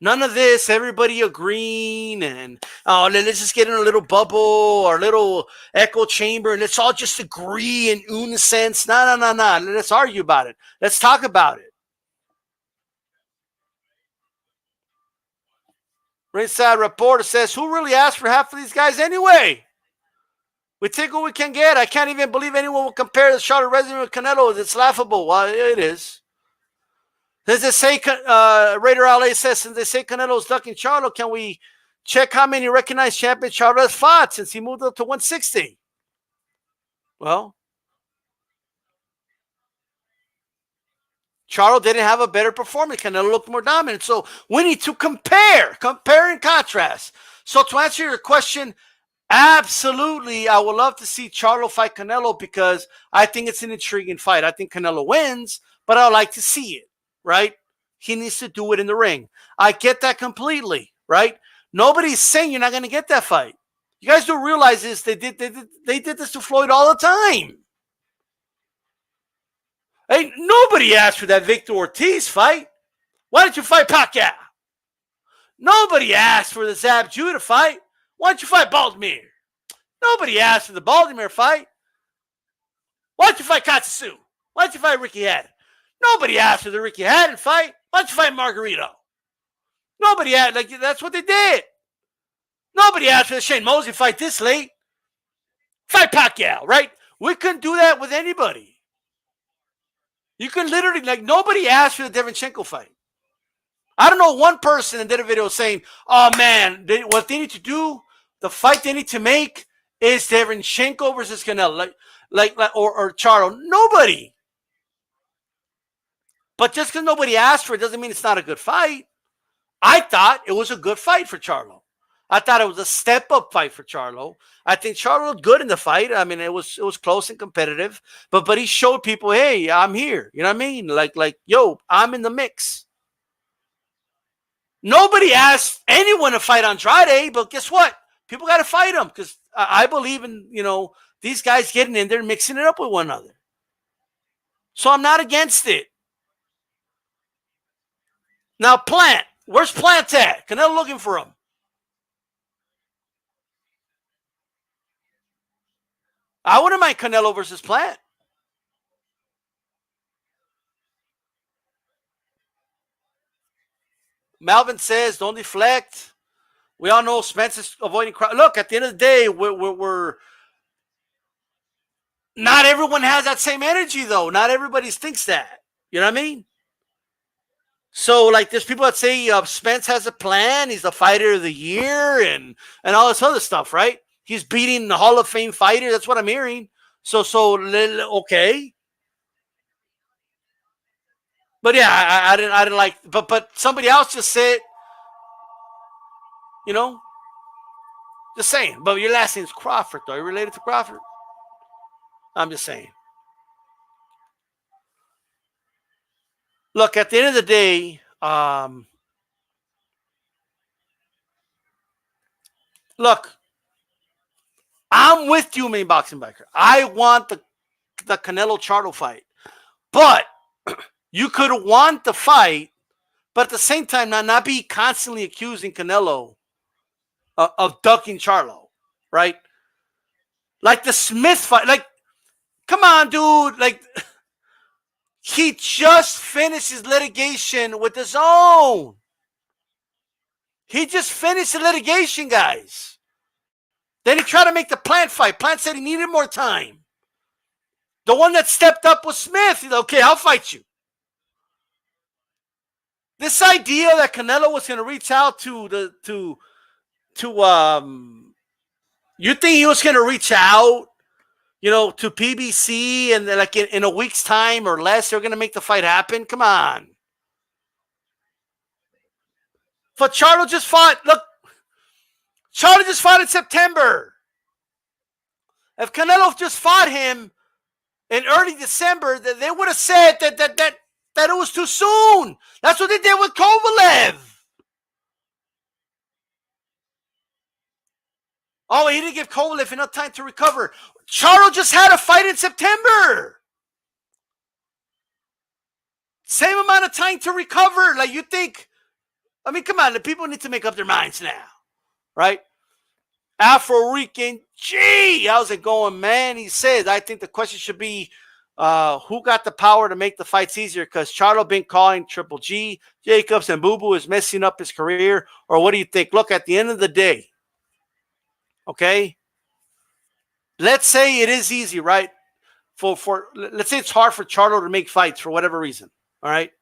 Speaker 1: None of this, everybody agreeing and, oh, let's just get in a little bubble or a little echo chamber and let's all just agree in unison. No. Let's argue about it. Let's talk about it. Ringside reporter says, who really asked for half of these guys anyway? We take what we can get. I can't even believe anyone will compare the Charlotte resume with Canelo. It's laughable. Well, it is. Does it say, Raider LA says, since they say Canelo's ducking Charlo, can we check how many recognized champions Charlo has fought since he moved up to 160? Well, Charlo didn't have a better performance. Canelo looked more dominant. So we need to compare and contrast. So to answer your question, absolutely, I would love to see Charlo fight Canelo because I think it's an intriguing fight. I think Canelo wins, but I would like to see it, right? He needs to do it in the ring. I get that completely, right? Nobody's saying you're not going to get that fight. You guys do realize this. They did this to Floyd all the time. Hey, nobody asked for that Victor Ortiz fight. Why didn't you fight Pacquiao? Nobody asked for the Zab Judah fight. Why don't you fight Baltimore? Nobody asked for the Baltimore fight. Why don't you fight Katsu? Why don't you fight Ricky Haddon? Nobody asked for the Ricky Haddon fight. Why don't you fight Margarito? Nobody asked. Like, that's what they did. Nobody asked for the Shane Mosley fight this late. Fight Pacquiao, right? We couldn't do that with anybody. You can literally, like, nobody asked for the Derenchenko fight. I don't know one person that did a video saying, oh, man, what they need to do, the fight they need to make is Derenchenko versus Canelo, or Charlo. Nobody. But just because nobody asked for it doesn't mean it's not a good fight. I thought it was a good fight for Charlo. I thought it was a step-up fight for Charlo. I think Charlo looked good in the fight. I mean, it was close and competitive. But he showed people, hey, I'm here. You know what I mean? Like, yo, I'm in the mix. Nobody asked anyone to fight Andrade, but guess what? People got to fight him because I believe in, these guys getting in there and mixing it up with one another. So I'm not against it. Now, Plant. Where's Plant at? Canelo looking for him. I wouldn't mind Canelo versus Plant. Melvin says, don't deflect. We all know Spence is avoiding crowd. Look, at the end of the day, we're not everyone has that same energy, though. Not everybody thinks that. You know what I mean? So, like, there's people that say Spence has a plan. He's the fighter of the year and all this other stuff, right? He's beating the Hall of Fame fighter. That's what I'm hearing. So okay. But yeah, I didn't like. But somebody else just said, just saying. But your last name's Crawford, though. Are you related to Crawford? I'm just saying. Look, at the end of the day, look, I'm with you, main boxing biker. I want the Canelo Charlo fight, but you could want the fight, but at the same time, not be constantly accusing Canelo of ducking Charlo, right? Like the Smith fight, like, come on, dude, like. He just finished his litigation with his own. He just finished the litigation, guys. Then he tried to make the Plant fight. Plant said he needed more time. The one that stepped up was Smith. He's like, okay, I'll fight you. This idea that Canelo was going to reach out to you think he was going to reach out, to PBC and like in a week's time or less, they're going to make the fight happen? Come on. But Charlo just fought. Look, Charlo just fought in September. If Canelo just fought him in early December, they would have said that it was too soon. That's what they did with Kovalev. Oh, he didn't give Kovalev enough time to recover. Charlo just had a fight in September. Same amount of time to recover. Like, you think, I mean, come on, the people need to make up their minds now, right? Afro-Rican, gee, how's it going, man? He says, I think the question should be, who got the power to make the fights easier? Because Charlo been calling Triple G, Jacobs, and Boo Boo is messing up his career. Or what do you think? Look, at the end of the day, okay, let's say it is easy, right? Let's say it's hard for Charlo to make fights for whatever reason, all right?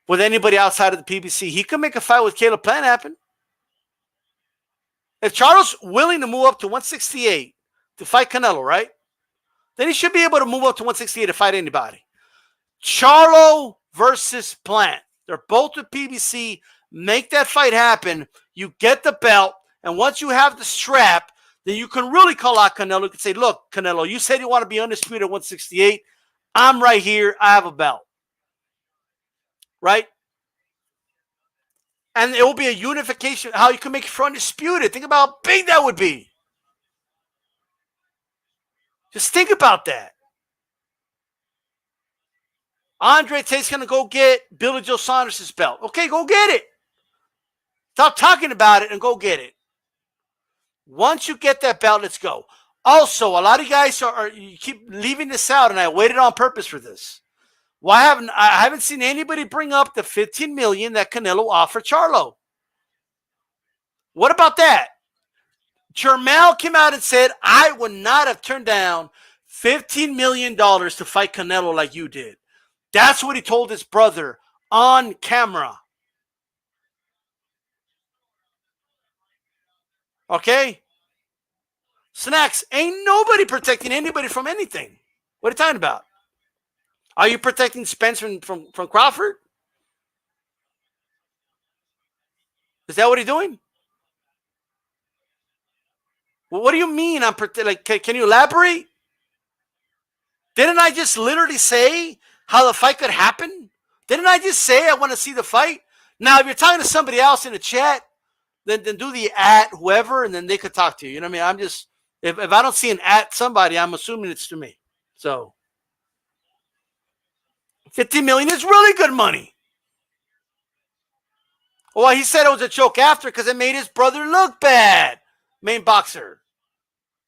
Speaker 1: With anybody outside of the PBC, he could make a fight with Caleb Plant happen. If Charlo's willing to move up to 168 to fight Canelo, right? Then he should be able to move up to 168 to fight anybody. Charlo versus Plant. They're both with PBC. Make that fight happen. You get the belt. And once you have the strap, then you can really call out Canelo. You can say, look, Canelo, you said you want to be undisputed at 168. I'm right here. I have a belt. Right? And it will be a unification, how you can make it for undisputed. Think about how big that would be. Just think about that. Andre Tate's going to go get Billy Joe Saunders' belt. Okay, go get it. Stop talking about it and go get it. Once you get that belt, let's go. Also, a lot of you guys you keep leaving this out, and I waited on purpose for this. I haven't seen anybody bring up the $15 million that Canelo offered Charlo. What about that? Jermell came out and said, I would not have turned down $15 million to fight Canelo like you did. That's what he told his brother on camera. Okay? Snacks, ain't nobody protecting anybody from anything. What are you talking about? Are you protecting Spence from Crawford? Is that what he's doing? Well, what do you mean I'm protecting? Can you elaborate? Didn't I just literally say how the fight could happen? Didn't I just say I want to see the fight? Now, if you're talking to somebody else in the chat, then do the @ whoever, and then they could talk to you. You know what I mean? I'm just, if I don't see an @ somebody, I'm assuming it's to me. So, $50 million is really good money. Well, he said it was a joke after because it made his brother look bad. Main boxer.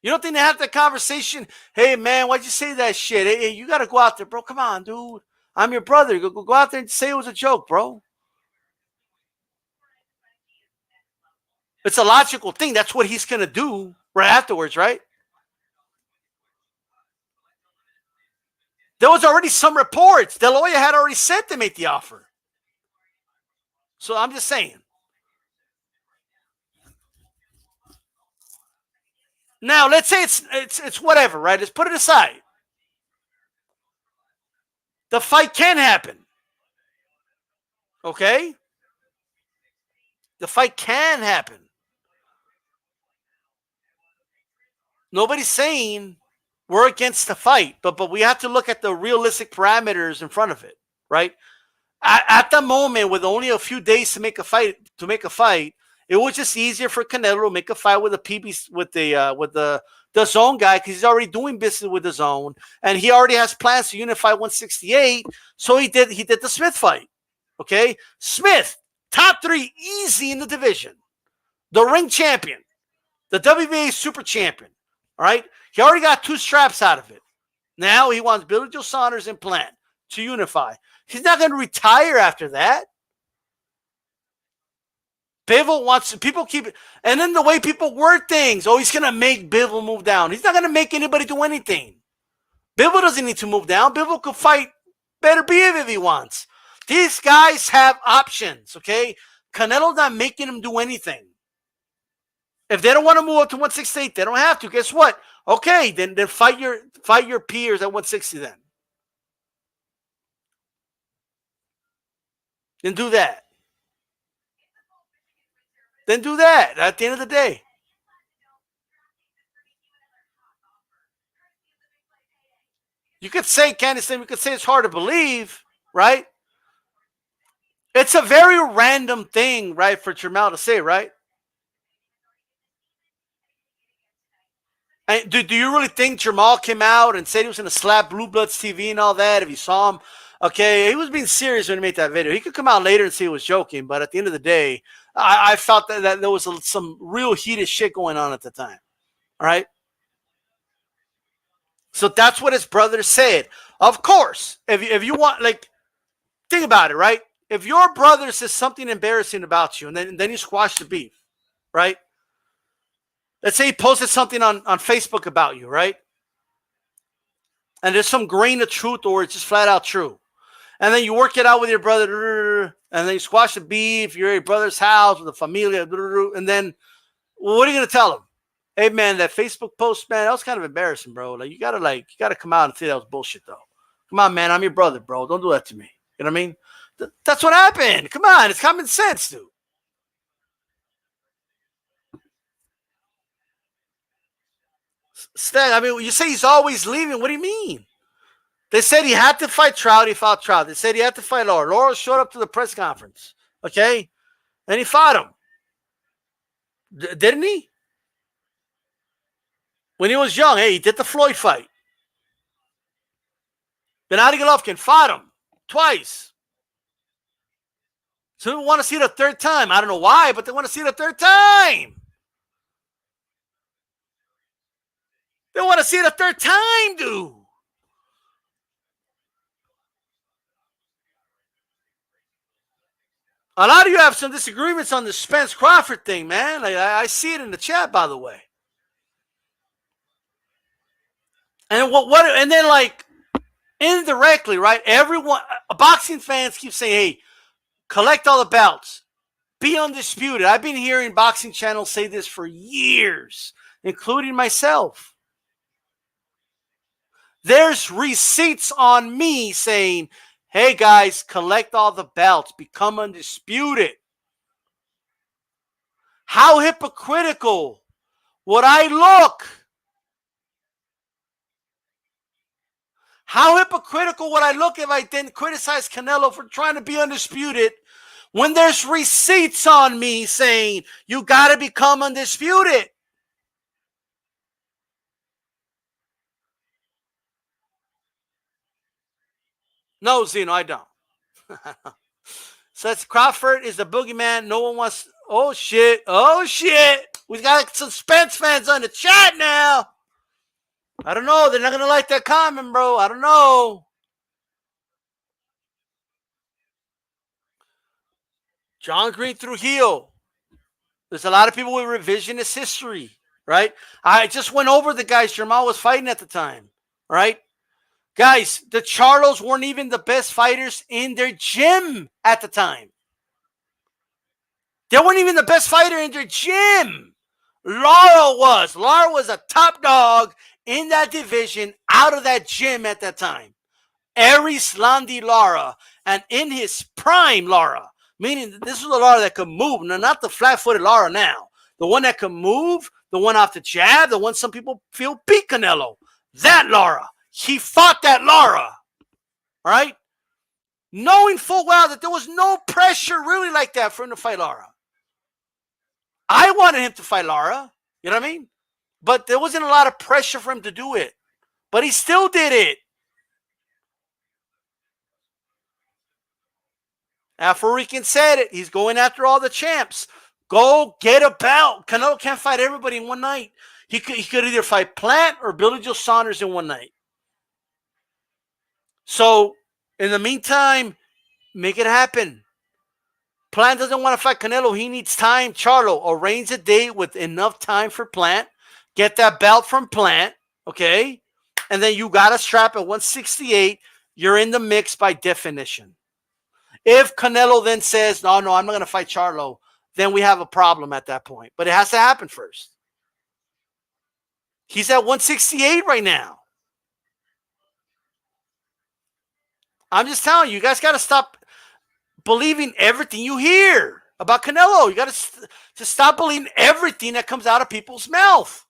Speaker 1: You don't think they have that conversation? Hey, man, why'd you say that shit? Hey, you got to go out there, bro. Come on, dude. I'm your brother. Go out there and say it was a joke, bro. It's a logical thing. That's what he's going to do right afterwards, right? There was already some reports. De La Hoya had already said they made the offer. So I'm just saying. Now, let's say it's whatever, right? Let's put it aside. The fight can happen. Okay? The fight can happen. Nobody's saying we're against the fight, but we have to look at the realistic parameters in front of it, right? At the moment, with only a few days to make a fight, it was just easier for Canelo to make a fight with the zone guy because he's already doing business with the zone, and he already has plans to unify 168. So he did the Smith fight. Okay, Smith, top 3, easy in the division, the ring champion, the WBA super champion. All right, he already got 2 straps out of it. Now he wants Billy Joe Saunders and Plant. to unify. He's not going to retire after that. Bivol wants people keep it, and then the way people word things. Oh, he's going to make Bivol move down. He's not going to make anybody do anything. Bivol doesn't need to move down. Bivol could fight better Beef if he wants. These guys have options, okay? Canelo's not making them do anything. If they don't want to move up to 168, they don't have to. Guess what? Okay, then fight your peers at 160 then. Then do that. Then do that at the end of the day. You could say, Candace, you could say it's hard to believe, right? It's a very random thing, right, for Jamal to say, right? And do you really think Jamal came out and said he was going to slap Blue Bloods TV and all that if you saw him? Okay, he was being serious when he made that video. He could come out later and say he was joking, but at the end of the day, I felt that there was some real heated shit going on at the time. All right? So that's what his brother said. Of course, if you want, like, think about it, right? If your brother says something embarrassing about you and then you squash the beef, right? Let's say he posted something on Facebook about you, right? And there's some grain of truth or it's just flat out true. And then you work it out with your brother, and then you squash the beef, you're at your brother's house with the familia, and then what are you going to tell him? Hey, man, that Facebook post, man, that was kind of embarrassing, bro. Like, you gotta come out and say that was bullshit, though. Come on, man, I'm your brother, bro. Don't do that to me. You know what I mean? That's what happened. Come on, it's common sense, dude. Stan, I mean, you say he's always leaving. What do you mean? They said he had to fight Trout. He fought Trout. They said he had to fight Laura. Laura showed up to the press conference, okay? And he fought him. Didn't he? When he was young, hey, he did the Floyd fight. Gennady Golovkin fought him twice. So people want to see it a third time. I don't know why, but they want to see it a third time. They want to see it a third time, dude. A lot of you have some disagreements on the Spence Crawford thing, man. Like, I see it in the chat, by the way. And what? And then, like, indirectly, right? Everyone, boxing fans keep saying, "Hey, collect all the belts, be undisputed." I've been hearing boxing channels say this for years, including myself. There's receipts on me saying, "Hey guys, collect all the belts, become undisputed." How hypocritical would I look? How hypocritical would I look if I didn't criticize Canelo for trying to be undisputed when there's receipts on me saying you got to become undisputed? No, Zeno, I don't. Says Crawford is the boogeyman. No one wants. Oh, shit. Oh, shit. We got some Spence fans on the chat now. I don't know. They're not going to like that comment, bro. I don't know. John Green through heel. There's a lot of people with revisionist history, right? I just went over the guys Jamal was fighting at the time, right? Guys, the Charlos weren't even the best fighters in their gym at the time. They weren't even the best fighter in their gym. Lara was. Lara was a top dog in that division out of that gym at that time. Aries Landi Lara. And in his prime Lara. Meaning this was a Lara that could move. No, not the flat-footed Lara now. The one that could move. The one off the jab. The one some people feel beat Canelo. That Lara. He fought that Lara. All right? Knowing full well that there was no pressure really like that for him to fight Lara. I wanted him to fight Lara. You know what I mean? But there wasn't a lot of pressure for him to do it. But he still did it. Afarican said it. He's going after all the champs. Go get a belt. Canelo can't fight everybody in one night. He could either fight Plant or Billy Joe Saunders in one night. So In the meantime, make it happen. Plant doesn't want to fight Canelo. He needs time. Charlo, arrange a date with enough time for Plant. Get that belt from Plant, okay? And then you got a strap at 168. You're in the mix by definition. If Canelo then says, no, I'm not going to fight Charlo, then we have a problem at that point. But it has to happen first. He's at 168 right now. I'm just telling you, you guys got to stop believing everything you hear about Canelo. You got to stop believing everything that comes out of people's mouth.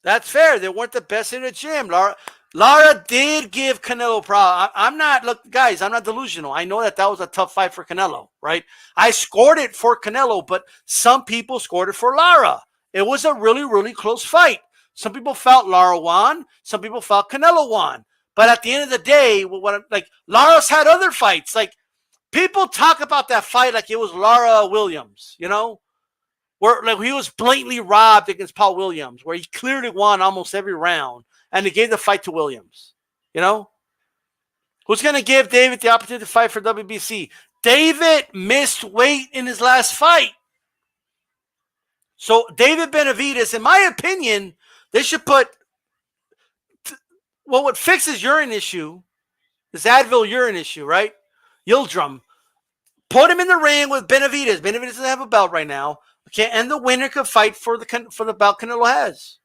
Speaker 1: That's fair. They weren't the best in the gym. Lara did give Canelo problems. I'm not, look, guys, I'm not delusional. I know that was a tough fight for Canelo, right? I scored it for Canelo, but some people scored it for Lara. It was a really, really close fight. Some people felt Lara won. Some people felt Canelo won. But at the end of the day, like Lara's had other fights. Like people talk about that fight like it was Lara Williams, you know? Where like he was blatantly robbed against Paul Williams, where he clearly won almost every round, and they gave the fight to Williams. You know? Who's going to give David the opportunity to fight for WBC? David missed weight in his last fight. So David Benavidez, in my opinion, they should put, well, what fixes urine issue, this Advil urine issue, right? Yildirim. Put him in the ring with Benavidez. Benavidez doesn't have a belt right now. Okay, and the winner could fight for the belt Canelo has.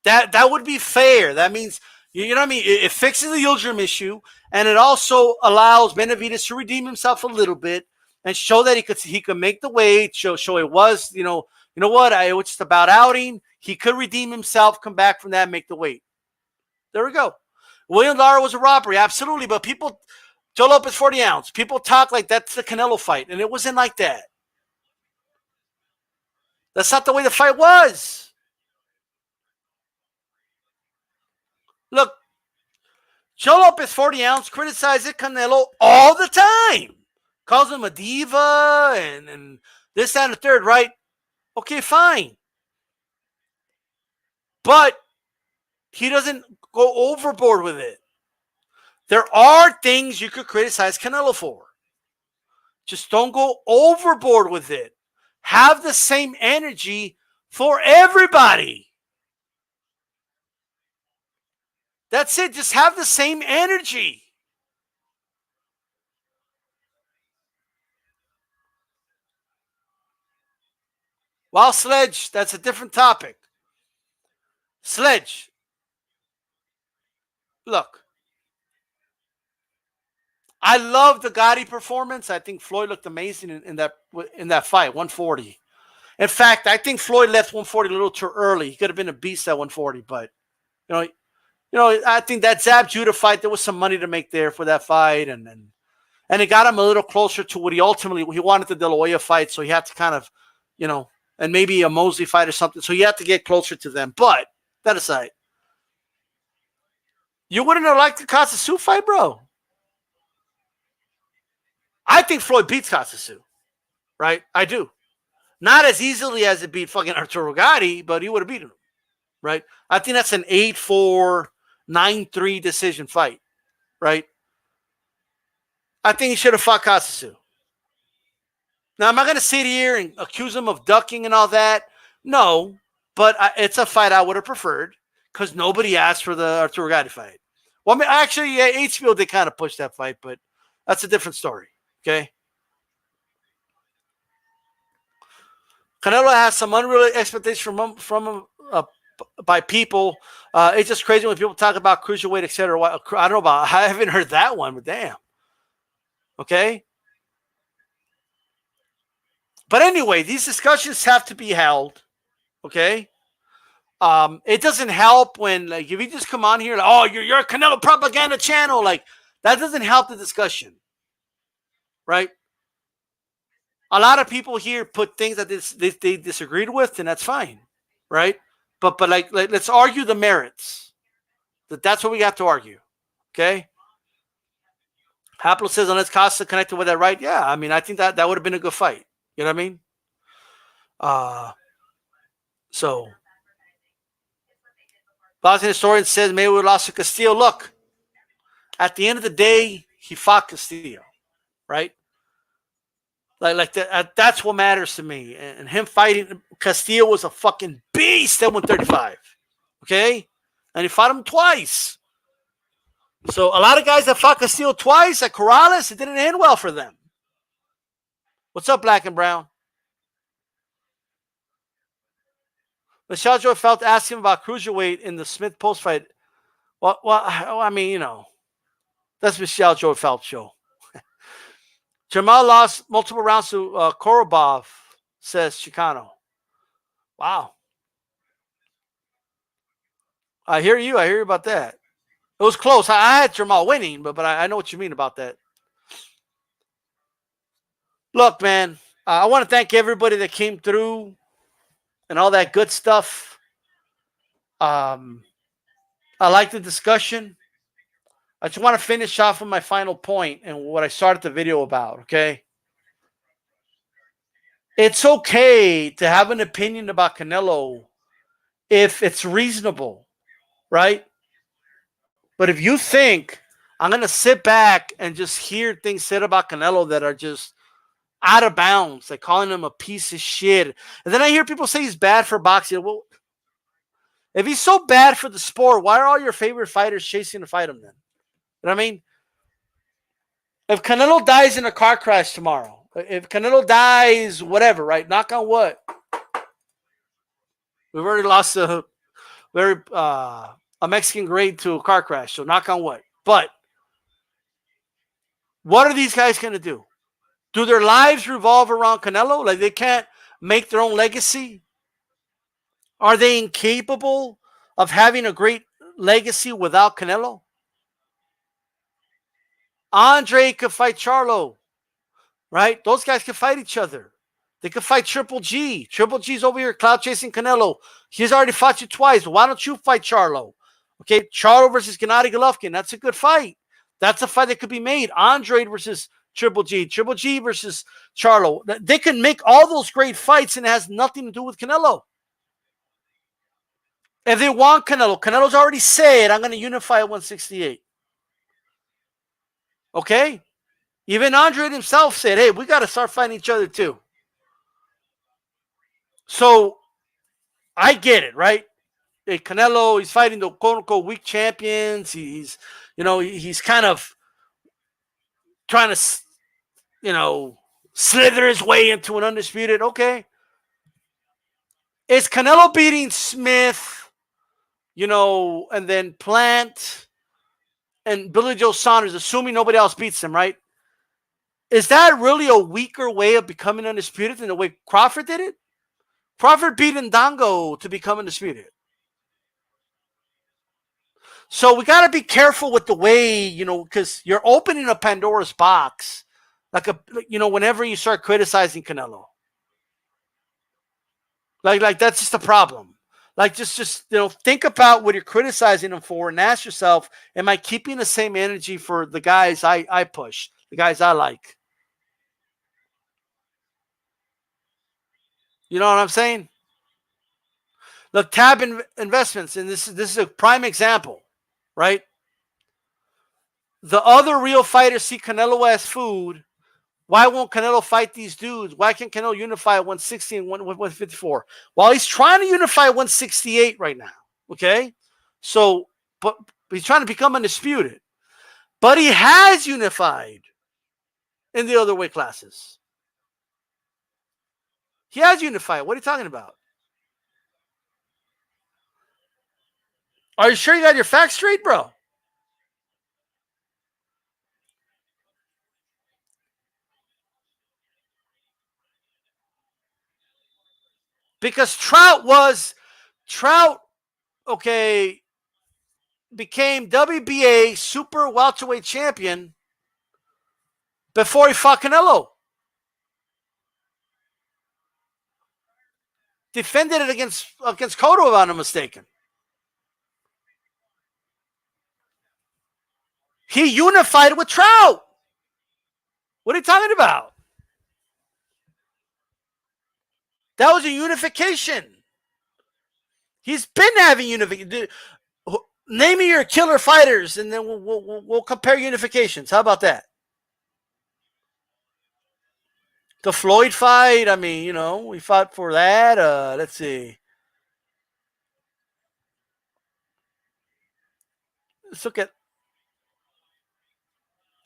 Speaker 1: That would be fair. That means, you know what I mean? It fixes the Yildirim issue, and it also allows Benavidez to redeem himself a little bit and show that he could make the weight. Show it was, you know what? It was just about outing. He could redeem himself, come back from that, and make the weight. There we go. William Lara was a robbery, absolutely. But people, Joe Lopez 40 ounce. People talk like that's the Canelo fight, and it wasn't like that. That's not the way the fight was. Look, Joe Lopez 40 ounce criticizes Canelo all the time. Calls him a diva and this, that, and the third, right? Okay, fine. But he doesn't go overboard with it. There are things you could criticize Canelo for. Just don't go overboard with it. Have the same energy for everybody. That's it. Just have the same energy. Well, Sledge, that's a different topic. Sledge, look, I love the Gotti performance. I think Floyd looked amazing in that fight, 140. In fact, I think Floyd left 140 a little too early. He could have been a beast at 140, but you know, I think that Zab Judah fight, there was some money to make there for that fight, and it got him a little closer to what he wanted the De La Hoya fight, so he had to kind of, you know, and maybe a Mosley fight or something. So you have to get closer to them. But that aside, you wouldn't have liked the Costa Tszyu fight, bro. I think Floyd beats Costa Tszyu, right? I do. Not as easily as it beat fucking Arturo Gatti, but he would have beaten him, right? I think that's an 8-4, 9-3 decision fight, right? I think he should have fought Costa Tszyu. Now, am I going to sit here and accuse him of ducking and all that? No, but it's a fight I would have preferred because nobody asked for the Arturo Gatti fight. Well, I mean, actually, yeah, HBO did kind of push that fight, but that's a different story, okay? Canelo has some unreal expectations from by people. It's just crazy when people talk about cruiserweight, etc. I don't know about. I haven't heard that one, but damn. Okay. But anyway, these discussions have to be held. Okay. It doesn't help when, like, if you just come on here, like, oh, you're a Canelo propaganda channel, like that doesn't help the discussion, right? A lot of people here put things that they disagreed with, and that's fine, right? But like let's argue the merits. That's what we got to argue, okay? Haplo says, unless Costa connected with that right, yeah. I mean, I think that would have been a good fight. You know what I mean? So, boxing historian says Mayweather lost to Castillo. Look, at the end of the day, he fought Castillo, right? Like that. That's what matters to me. And him fighting Castillo was a fucking beast at 135. Okay, and he fought him twice. So a lot of guys that fought Castillo twice at Corrales, it didn't end well for them. What's up, Black and Brown? Michelle Joy Felt asked him about cruiserweight in the Smith post fight. Well, I mean, that's Michelle Joy Felt show. Jamal lost multiple rounds to Korobov, says Chicano. Wow. I hear you. I hear you about that. It was close. I had Jamal winning, but I know what you mean about that. Look, man, I want to thank everybody that came through and all that good stuff. I like the discussion. I just want to finish off with my final point and what I started the video about, okay? It's okay to have an opinion about Canelo if it's reasonable, right? But if you think I'm going to sit back and just hear things said about Canelo that are just out of bounds, like calling him a piece of shit, and then I hear people say he's bad for boxing. Well, if he's so bad for the sport, why are all your favorite fighters chasing to fight him then? You know what I mean? If Canelo dies in a car crash tomorrow, if Canelo dies, whatever, right? Knock on wood. We've already lost a Mexican great to a car crash, so knock on wood. But what are these guys going to do? Do their lives revolve around Canelo? Like they can't make their own legacy? Are they incapable of having a great legacy without Canelo? Andre could fight Charlo, right? Those guys could fight each other. They could fight Triple G. Triple G's over here cloud chasing Canelo. He's already fought you twice. Why don't you fight Charlo? Okay, Charlo versus Gennady Golovkin. That's a good fight. That's a fight that could be made. Andre versus Triple G. Triple G versus Charlo. They can make all those great fights and it has nothing to do with Canelo. If they want Canelo, Canelo's already said, I'm going to unify at 168. Okay? Even Andre himself said, hey, we got to start fighting each other too. So I get it, right? Hey, Canelo, he's fighting the quote-unquote weak champions. He's kind of trying to, slither his way into an undisputed. Okay. Is Canelo beating Smith, and then Plant and Billy Joe Saunders, assuming nobody else beats him, right? Is that really a weaker way of becoming undisputed than the way Crawford did it? Crawford beat Ndongo to become undisputed. So we got to be careful with the way, because you're opening a Pandora's box, whenever you start criticizing Canelo. Like that's just a problem. Like just think about what you're criticizing him for and ask yourself, am I keeping the same energy for the guys I push, the guys I like? You know what I'm saying? Look, Tab Investments, and this is a prime example, right? The other real fighters see Canelo as food. Why won't Canelo fight these dudes? Why can't Canelo unify at 160 and 154? Well, he's trying to unify at 168 right now. Okay? So, but he's trying to become undisputed. But he has unified in the other weight classes. He has unified. What are you talking about? Are you sure you got your facts straight, bro? Because Trout, okay, became WBA super welterweight champion before he fought Canelo. Defended it against Cotto, if I'm not mistaken. He unified with Trout. What are you talking about? That was a unification. He's been having unification. Name me your killer fighters, and then we'll compare unifications. How about that? The Floyd fight. I mean, we fought for that. Let's see. Let's look at.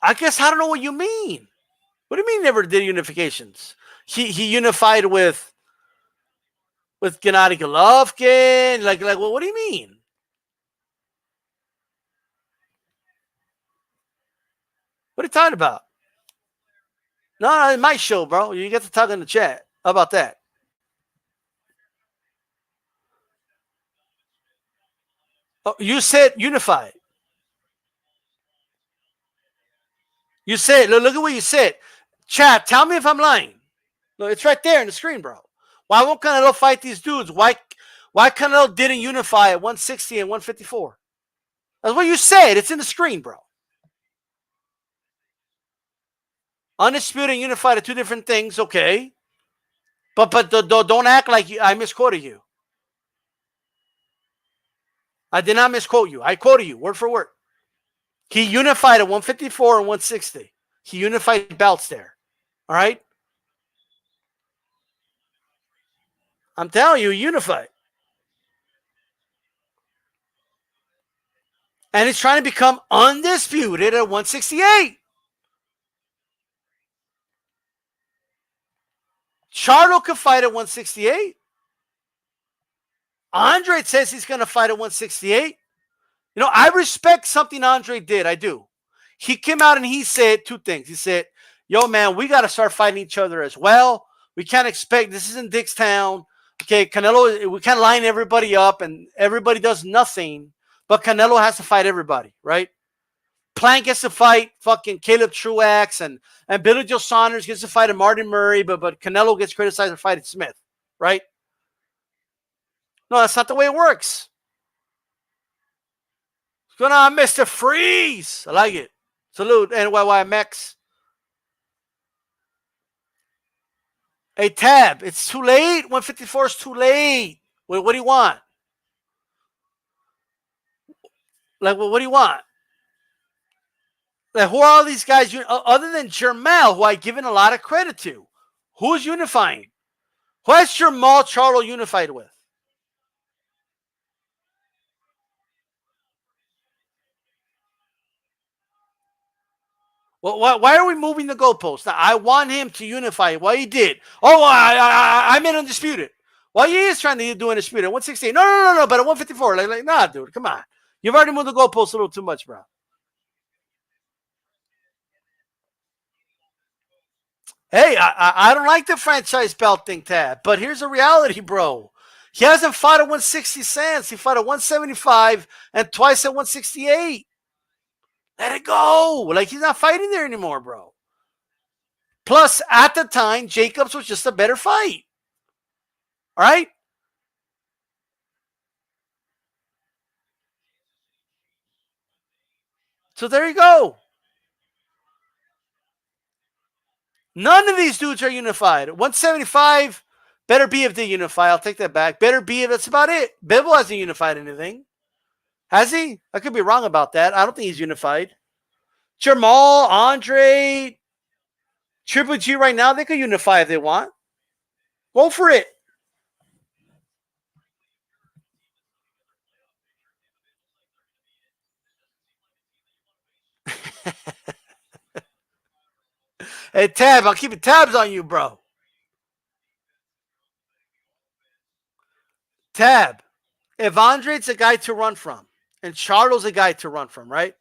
Speaker 1: I guess I don't know what you mean. What do you mean never did unifications? He unified with Gennady Golovkin. Like well, what do you mean? What are you talking about? No, it's my show, bro. You get to talk in the chat. How about that? Oh, you said unified. You said, look at what you said. Chat, tell me if I'm lying. No, it's right there in the screen, bro. Why won't Canelo fight these dudes? Why Canelo didn't unify at 160 and 154? That's what you said. It's in the screen, bro. Undisputed and unified are two different things, okay? But don't act like I misquoted you. I did not misquote you. I quoted you word for word. He unified at 154 and 160. He unified belts there. All right? I'm telling you, unified. And he's trying to become undisputed at 168. Charlo could fight at 168. Andre says he's going to fight at 168. I respect something Andre did. I do. He came out and he said two things. He said, yo, man, we got to start fighting each other as well. We can't expect, this isn't Dickstown. Okay, Canelo, we can't line everybody up and everybody does nothing, but Canelo has to fight everybody, right? Plant gets to fight fucking Caleb Truax and Billy Joe Saunders gets to fight a Martin Murray, but Canelo gets criticized for fighting Smith, right? No, that's not the way it works. What's going on, Mr. Freeze? I like it. Salute, NYYMX. Hey, Tab, it's too late. 154 is too late. What do you want? Like, what do you want? Like, who are all these guys other than Jermel, who I've given a lot of credit to? Who's unifying? Who has Jermel Charlo unified with? Well, why are we moving the goalposts? Now, I want him to unify. Why he did? Oh, I meant undisputed. Well, he is trying to do undisputed. 168. No. But at 154, nah, dude, come on. You've already moved the goalposts a little too much, bro. Hey, I don't like the franchise belt thing, Tab. But here's the reality, bro. He hasn't fought at 160 cents. He fought at 175 and twice at 168. Let it go. Like, he's not fighting there anymore, bro. Plus, at the time, Jacobs was just a better fight. All right? So there you go. None of these dudes are unified. 175, better be if they unify. I'll take that back. Better be if that's about it. Bivol hasn't unified anything. Has he? I could be wrong about that. I don't think he's unified. Jamal, Andre, Triple G right now, they could unify if they want. Go for it. Hey, Tab, I'm keeping tabs on you, bro. Tab, if Andre's a guy to run from and Charlo's a guy to run from, right?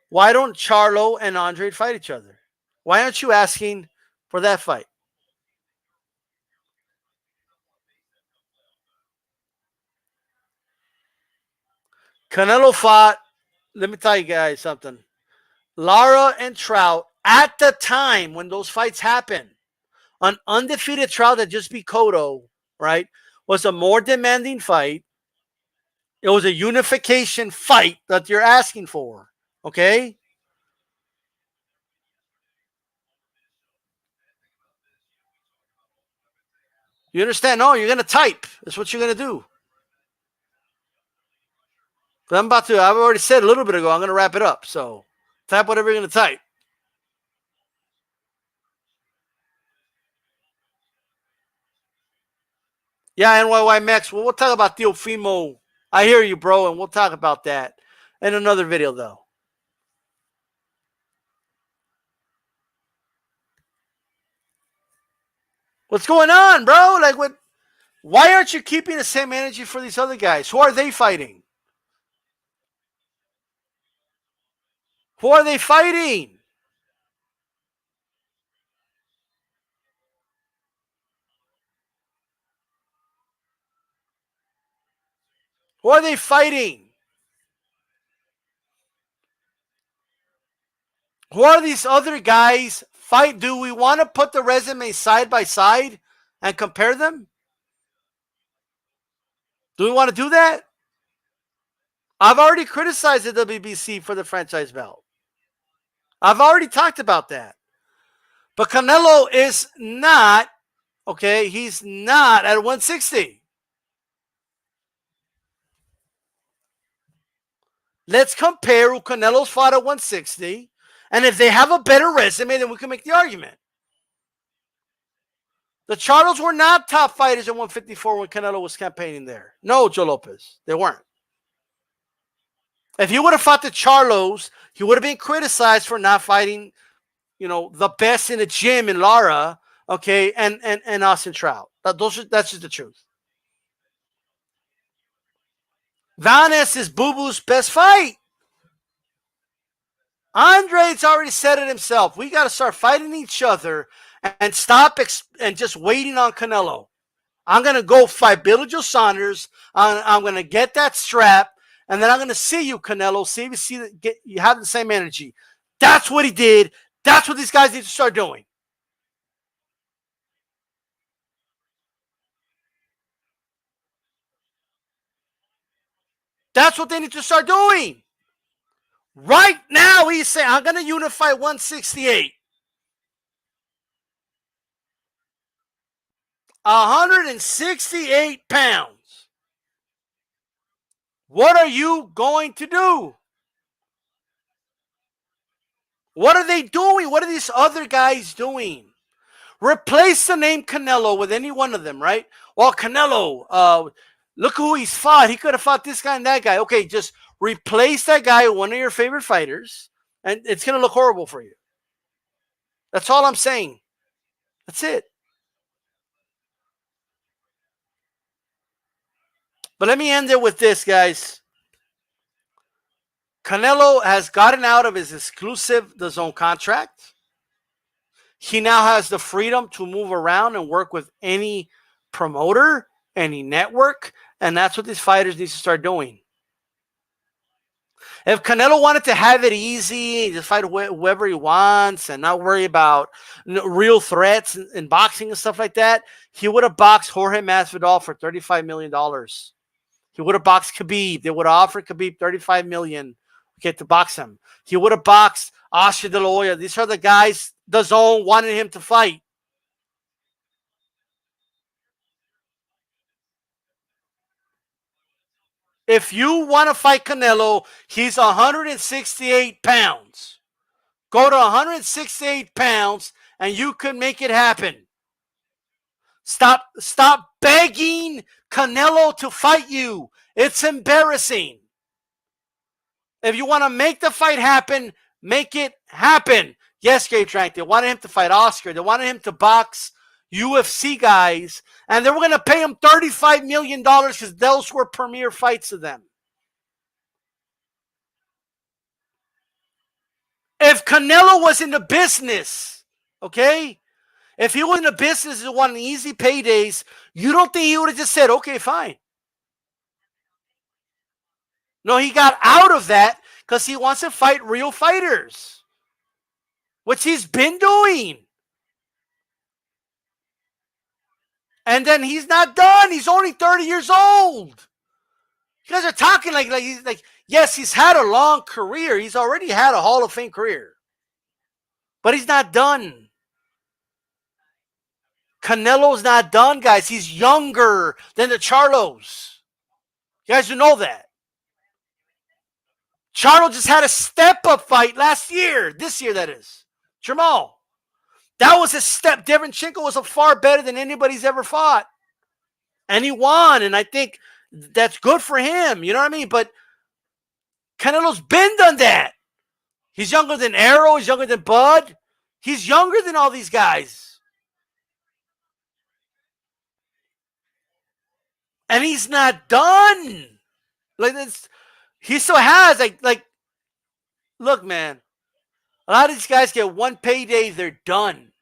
Speaker 1: Why don't Charlo and Andre fight each other? Why aren't you asking for that fight? Canelo fought, let me tell you guys something. Lara and Trout, at the time when those fights happened, an undefeated Trout that just beat Cotto, right, was a more demanding fight. It was a unification fight that you're asking for, okay? You understand? No, you're going to type. That's what you're going to do. But I've already said a little bit ago, I'm going to wrap it up. So type whatever you're going to type. Yeah, NYY Max. Well, we'll talk about Teofimo. I hear you, bro, and we'll talk about that in another video, though. What's going on, bro? Like, what? Why aren't you keeping the same energy for these other guys? Who are they fighting? Who are they fighting? Who are they fighting? Who are these other guys fight? Do we want to put the resumes side by side and compare them? Do we want to do that? I've already criticized the WBC for the franchise belt. I've already talked about that. But Canelo is not, okay, he's not at 160. Let's compare who Canelo's fought at 160. And if they have a better resume, then we can make the argument. The Charlos were not top fighters at 154 when Canelo was campaigning there. No, Joe Lopez. They weren't. If he would have fought the Charlos, he would have been criticized for not fighting, the best in the gym in Lara, okay, and Austin Trout. That's just the truth. Vanes is Boo Boo's best fight. Andre's already said it himself. We got to start fighting each other and stop and just waiting on Canelo. I'm going to go fight Billy Joe Saunders. I'm going to get that strap, and then I'm going to see you, Canelo. See if you have the same energy. That's what he did. That's what these guys need to start doing. That's what they need to start doing. Right now, he's saying, I'm going to unify 168. 168 pounds. What are you going to do? What are they doing? What are these other guys doing? Replace the name Canelo with any one of them, right? Well, Canelo, look who he's fought. He could have fought this guy and that guy. Okay, just replace that guy with one of your favorite fighters, and it's going to look horrible for you. That's all I'm saying. That's it. But let me end it with this, guys. Canelo has gotten out of his exclusive DAZN contract. He now has the freedom to move around and work with any promoter, any network, and that's what these fighters need to start doing. If Canelo wanted to have it easy, just fight whoever he wants and not worry about real threats in boxing and stuff like that, he would have boxed Jorge Masvidal for $35 million. He would have boxed Khabib. They would have offered Khabib $35 million to box him. He would have boxed Oscar De La Hoya. These are the guys DAZN wanted him to fight. If you want to fight Canelo, he's 168 pounds. Go to 168 pounds, and you can make it happen. Stop begging Canelo to fight you. It's embarrassing. If you want to make the fight happen, make it happen. Yes, Gabe Trank, they wanted him to fight Oscar. They wanted him to box UFC guys, and they were going to pay him $35 million because those were premier fights of them. If Canelo was in the business, okay, if he was in the business and wanted easy paydays, you don't think he would have just said, okay, fine. No, he got out of that because he wants to fight real fighters, which he's been doing. And then he's not done. He's only 30 years old. You guys are talking like he's like, yes, he's had a long career. He's already had a Hall of Fame career. But he's not done. Canelo's not done, guys. He's younger than the Charlos. You guys should know that. Charlo just had a step-up fight last year. This year, that is. Jamal. That was a step. Derenchenko was a far better than anybody's ever fought. And he won. And I think that's good for him. You know what I mean? But Canelo's been done that. He's younger than Arrow. He's younger than Bud. He's younger than all these guys. And he's not done. Like this, he still has like look, man. A lot of these guys get one payday, they're done.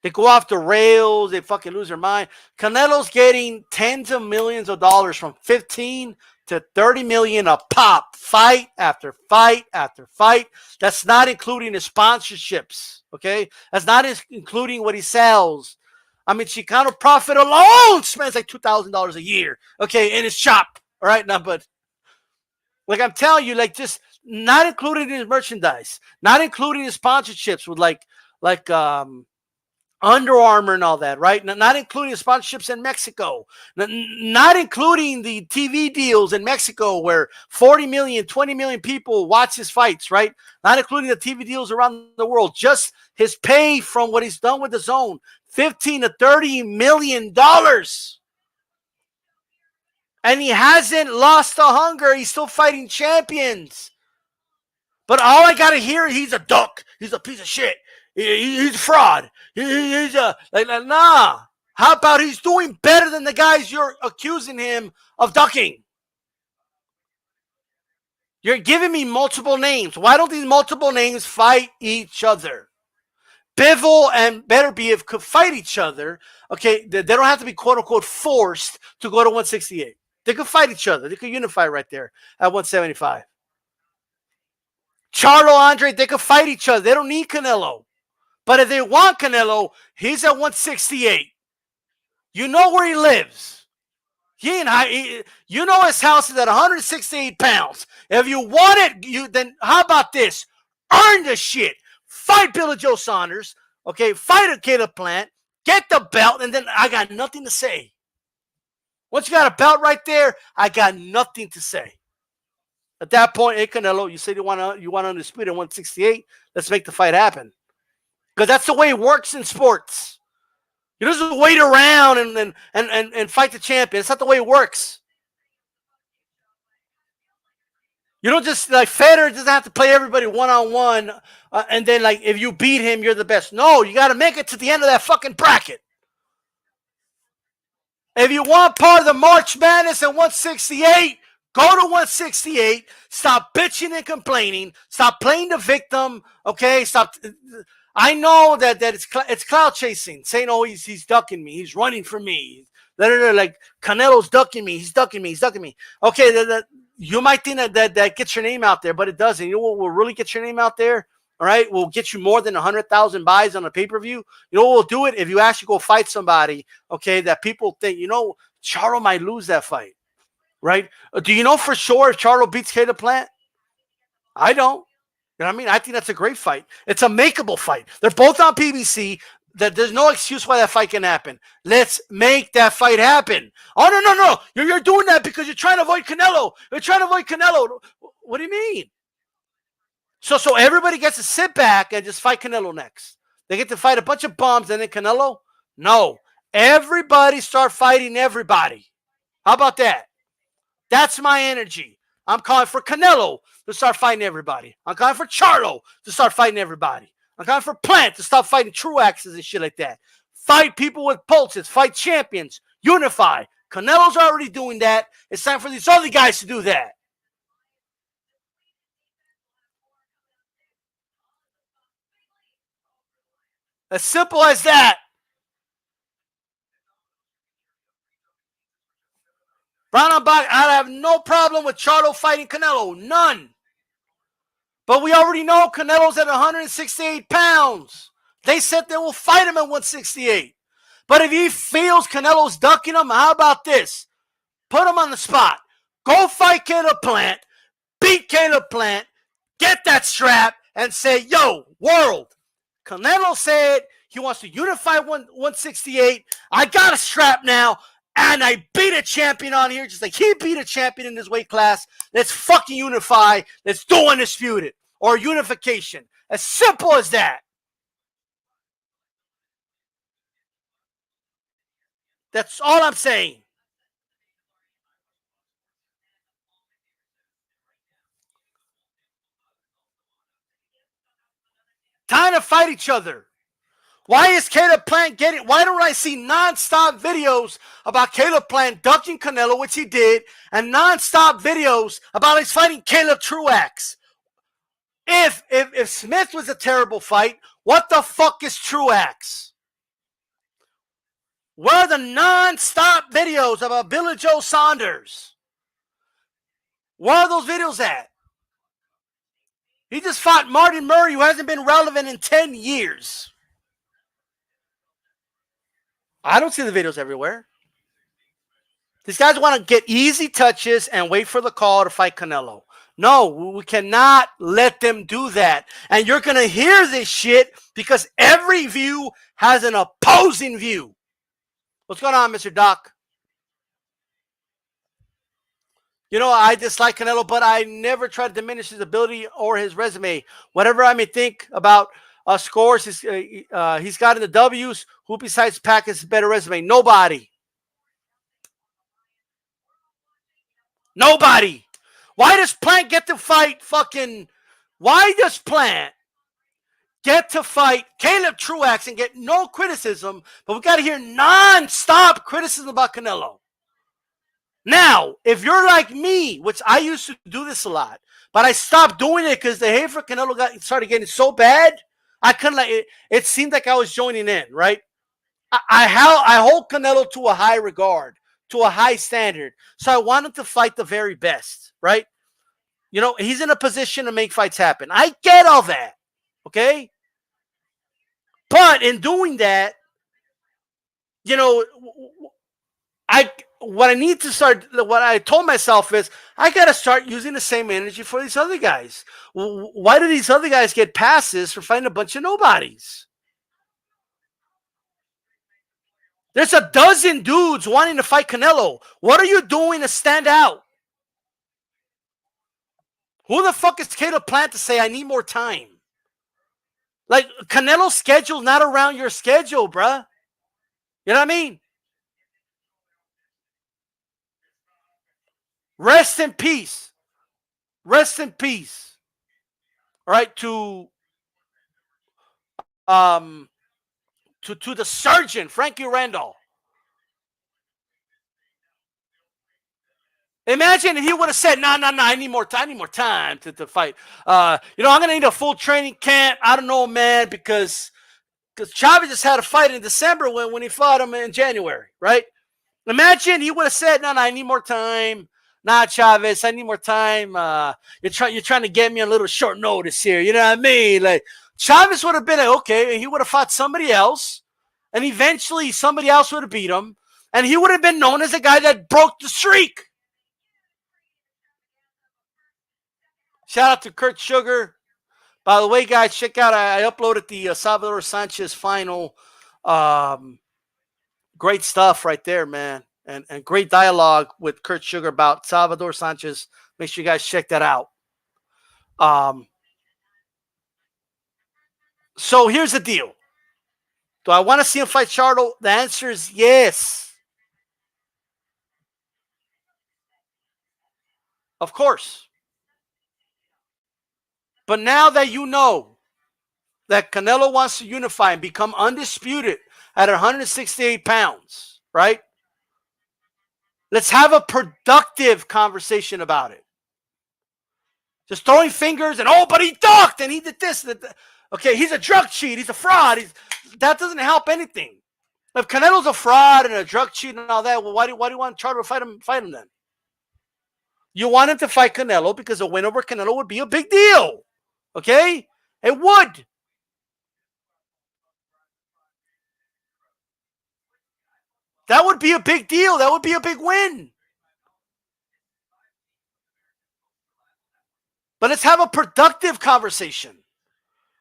Speaker 1: They go off the rails, they fucking lose their mind. Canelo's getting tens of millions of dollars, from 15 to 30 million a pop, fight after fight after fight. That's not including his sponsorships, okay? That's not including what he sells. I mean, Chicano profit alone spends like $2,000 a year, okay, in his shop, all right? Now, but like I'm telling you, like just not including his merchandise, not including his sponsorships with like Under Armour and all that, right? Not including sponsorships in Mexico, not including the TV deals in Mexico where 40 million, 20 million people watch his fights, right? Not including the TV deals around the world, just his pay from what he's done with the zone, $15 to $30 million. And he hasn't lost the hunger. He's still fighting champions. But all I got to hear is he's a duck. He's a piece of shit. He's a fraud. He's a nah. How about he's doing better than the guys you're accusing him of ducking? You're giving me multiple names. Why don't these multiple names fight each other? Bivol and Beterbiev could fight each other. Okay, they don't have to be quote unquote forced to go to 168. They could fight each other. They could unify right there at 175. Charlo, Andre, they could fight each other. They don't need Canelo. But if they want Canelo, he's at 168. You know where he lives. You know his house is at 168 pounds. If you want it, then how about this? Earn the shit. Fight Billy Joe Saunders. Okay, fight a Caleb Plant. Get the belt, and then I got nothing to say. Once you got a belt right there, I got nothing to say. At that point, hey Canelo, you said you want undisputed at 168. Let's make the fight happen. Because that's the way it works in sports. You don't just wait around and fight the champion. It's not the way it works. You don't just, like, Federer doesn't have to play everybody one-on-one, and then, like, if you beat him, you're the best. No, you got to make it to the end of that fucking bracket. If you want part of the March Madness at 168, go to 168. Stop bitching and complaining. Stop playing the victim, okay? Stop. I know that it's cloud chasing, saying, oh, he's ducking me. He's running from me. Like, Canelo's ducking me. He's ducking me. He's ducking me. Okay, you might think that gets your name out there, but it doesn't. You know what will really get your name out there? All right, we'll get you more than 100,000 buys on a pay-per-view. You know what we'll do it? If you actually go fight somebody, okay, that people think, Charlo might lose that fight, right? Do you know for sure if Charlo beats Caleb Plant? I don't. You know what I mean? I think that's a great fight. It's a makeable fight. They're both on PBC. That there's no excuse why that fight can happen. Let's make that fight happen. Oh, no. You're doing that because you're trying to avoid Canelo. You're trying to avoid Canelo. What do you mean? So everybody gets to sit back and just fight Canelo next. They get to fight a bunch of bums and then Canelo? No. Everybody start fighting everybody. How about that? That's my energy. I'm calling for Canelo to start fighting everybody. I'm calling for Charlo to start fighting everybody. I'm calling for Plant to stop fighting Truaxes and shit like that. Fight people with pulses. Fight champions. Unify. Canelo's already doing that. It's time for these other guys to do that. As simple as that. Brown on back, I have no problem with Charlo fighting Canelo. None. But we already know Canelo's at 168 pounds. They said they will fight him at 168. But if he feels Canelo's ducking him, how about this? Put him on the spot. Go fight Caleb Plant. Beat Caleb Plant. Get that strap and say, yo, world. Canelo said He wants to unify 168. I got a strap now, and I beat a champion on here, just like he beat a champion in this weight class. Let's fucking unify. Let's do undisputed or unification. As simple as that. That's all I'm saying. Time to fight each other. Why is Caleb Plant getting? Why don't I see nonstop videos about Caleb Plant ducking Canelo, which he did, and nonstop videos about he's fighting Caleb Truax? If Smith was a terrible fight, what the fuck is Truax? Where are the non-stop videos about Billy Joe Saunders? Where are those videos at? He just fought Martin Murray, who hasn't been relevant in 10 years. I don't see the videos everywhere. These guys want to get easy touches and wait for the call to fight Canelo. No, we cannot let them do that. And you're going to hear this shit because every view has an opposing view. What's going on, Mr. Doc? You know, I dislike Canelo, but I never try to diminish his ability or his resume. Whatever I may think about scores he's got in the W's, who besides Pac has a better resume? Nobody. Nobody. Why does Plant get to fight fucking... Why does Plant get to fight Caleb Truax and get no criticism, but we got to hear non-stop criticism about Canelo? Now, if you're like me, which I used to do this a lot, but I stopped doing it because the hate for Canelo started getting so bad, I couldn't let it. It seemed like I was joining in, right? I hold Canelo to a high regard, to a high standard. So I want him to fight the very best, right? You know, he's in a position to make fights happen. I get all that, okay? But in doing that, you know, what I told myself is I got to start using the same energy for these other guys. Why do these other guys get passes for fighting a bunch of nobodies? There's a dozen dudes wanting to fight Canelo. What are you doing to stand out? Who the fuck is Caleb Plant to say I need more time? Like, Canelo's schedule's not around your schedule, bruh. You know what I mean? Rest in peace. Rest in peace. All right, to the surgeon, Frankie Randall. Imagine if he would have said, no, I need more time to fight. I'm going to need a full training camp. I don't know, man, because Chavez just had a fight in December when he fought him in January, right? Imagine he would have said, no, I need more time. Nah, Chavez, I need more time. You're trying to get me a little short notice here. You know what I mean? Like, Chavez would have been like, okay, he would have fought somebody else, and eventually somebody else would have beat him, and he would have been known as the guy that broke the streak. Shout out to Kurt Sugar. By the way, guys, check out, I uploaded the Salvador Sanchez final. Great stuff right there, man. And great dialogue with Kurt Sugar about Salvador Sanchez. Make sure you guys check that out. So here's the deal. Do I want to see him fight Charlo? The answer is yes. Of course. But now that you know that Canelo wants to unify and become undisputed at 168 pounds, right? Let's have a productive conversation about it. Just throwing fingers and, but he ducked and he did this. Okay, he's a drug cheat. He's a fraud. That doesn't help anything. If Canelo's a fraud and a drug cheat and all that, well, why do you want Charlo to fight him then? You want him to fight Canelo because a win over Canelo would be a big deal. Okay? It would. That would be a big deal. That would be a big win. But let's have a productive conversation.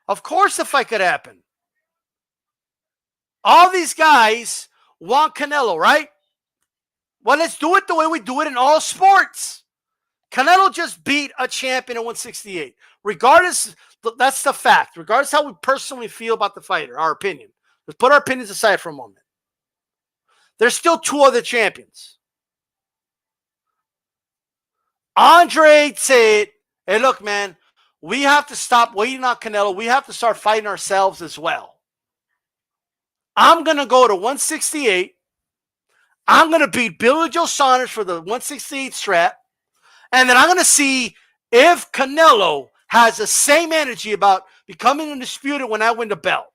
Speaker 1: Of course the fight could happen. All these guys want Canelo, right? Well, let's do it the way we do it in all sports. Canelo just beat a champion at 168. Regardless, that's the fact. Regardless how we personally feel about the fighter, our opinion. Let's put our opinions aside for a moment. There's still two other champions. Andre said, hey, look, man, we have to stop waiting on Canelo. We have to start fighting ourselves as well. I'm going to go to 168. I'm going to beat Billy Joe Saunders for the 168 strap. And then I'm going to see if Canelo has the same energy about becoming undisputed when I win the belt.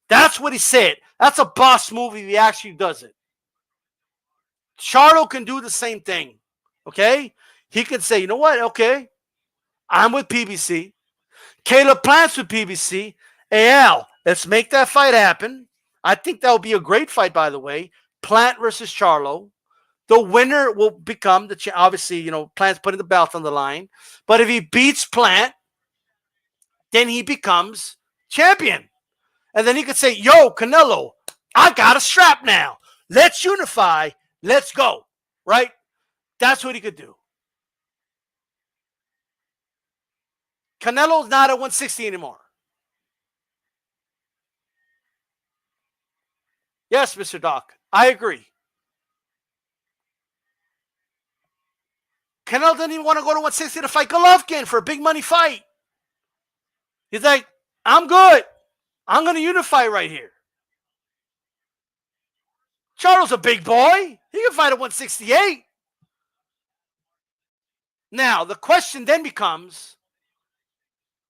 Speaker 1: That's what he said. That's a boss move if he actually does it. Charlo can do the same thing. Okay? He can say, you know what? Okay, I'm with PBC. Caleb Plant's with PBC. Hey, Al, let's make that fight happen. I think that would be a great fight, by the way. Plant versus Charlo. The winner will become the obviously, you know, Plant's putting the belt on the line. But if he beats Plant, then he becomes champion. And then he could say, yo, Canelo, I got a strap now. Let's unify. Let's go. Right? That's what he could do. Canelo's not at 160 anymore. Yes, Mr. Doc. I agree. Canelo didn't even want to go to 160 to fight Golovkin for a big money fight. He's like, I'm good. I'm going to unify right here. Charlo's a big boy. He can fight at 168. Now, the question then becomes,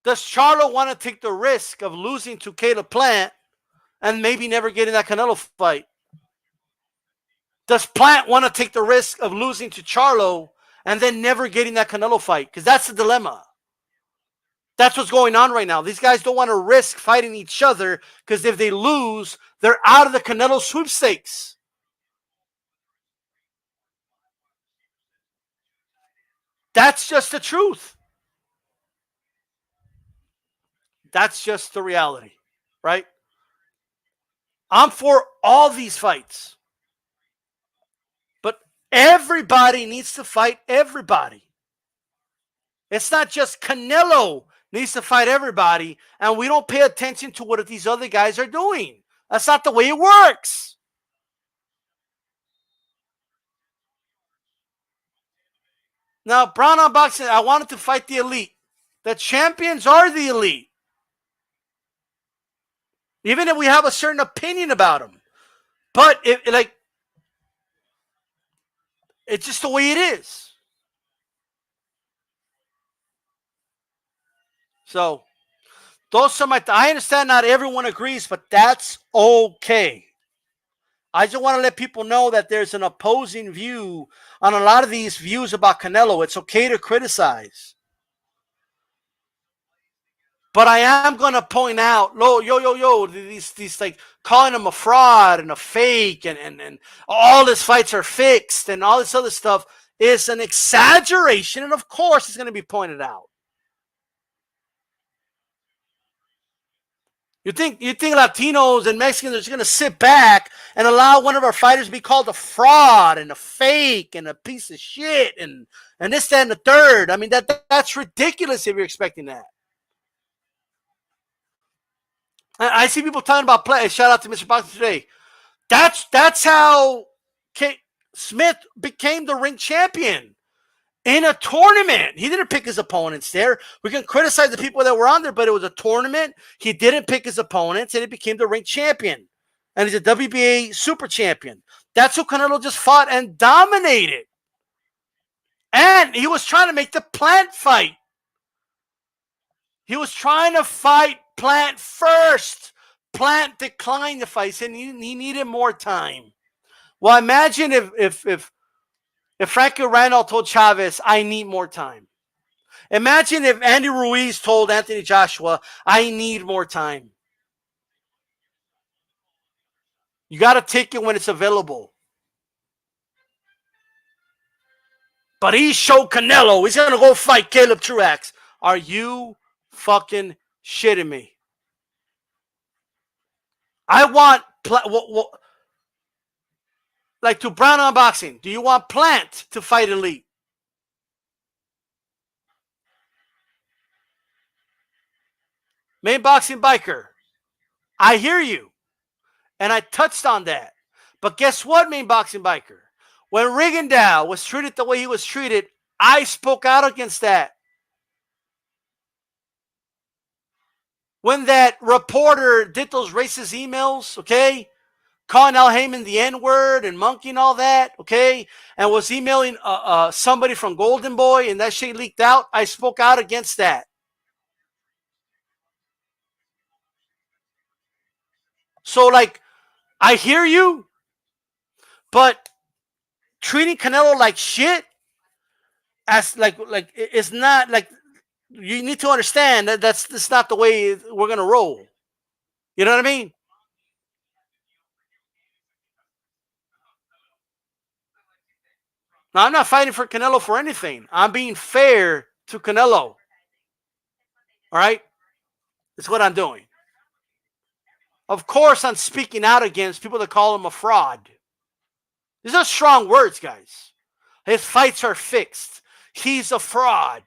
Speaker 1: does Charlo want to take the risk of losing to Caleb Plant and maybe never getting that Canelo fight? Does Plant want to take the risk of losing to Charlo and then never getting that Canelo fight? Because that's the dilemma. That's what's going on right now. These guys don't want to risk fighting each other because if they lose, they're out of the Canelo sweepstakes. That's just the truth. That's just the reality, right? I'm for all these fights. But everybody needs to fight everybody. It's not just Canelo needs to fight everybody, and we don't pay attention to what these other guys are doing. That's not the way it works. Now, Brown on Boxing, I wanted to fight the elite. The champions are the elite. Even if we have a certain opinion about them. But, it's just the way it is. So, those are I understand not everyone agrees, but that's okay. I just want to let people know that there's an opposing view on a lot of these views about Canelo. It's okay to criticize. But I am going to point out, these like calling him a fraud and a fake and all his fights are fixed and all this other stuff is an exaggeration. And of course, it's going to be pointed out. You think Latinos and Mexicans are just going to sit back and allow one of our fighters to be called a fraud and a fake and a piece of shit and this, that, and the third? I mean, that's ridiculous if you're expecting that. I see people talking about play. Shout out to Mr. Boxing today. That's how Smith became the ring champion. In a tournament. He didn't pick his opponents there. We can criticize the people that were on there, but it was a tournament. He didn't pick his opponents, and he became the ring champion. And he's a WBA super champion. That's who Canelo just fought and dominated. And he was trying to make the Plant fight. He was trying to fight Plant first. Plant declined the fight, and he needed more time. Well, imagine if Frankie Randall told Chavez, I need more time. Imagine if Andy Ruiz told Anthony Joshua, I need more time. You got to take it when it's available. But he showed Canelo he's going to go fight Caleb Truax. Are you fucking shitting me? I want like to Brown Unboxing? Do you want Plant to fight Elite? Main Boxing Biker, I hear you, and I touched on that. But guess what, Main Boxing Biker? When Rigondeaux was treated the way he was treated, I spoke out against that. When that reporter did those racist emails, okay, calling Al Heyman the N-word and monkey and all that, okay, and was emailing somebody from Golden Boy and that shit leaked out, I spoke out against that. So, like, I hear you, but treating Canelo like shit, as like it's not like, you need to understand that that's not the way we're gonna roll. You know what I mean? Now, I'm not fighting for Canelo for anything. I'm being fair to Canelo. All right? That's what I'm doing. Of course, I'm speaking out against people that call him a fraud. These are strong words, guys. His fights are fixed. He's a fraud.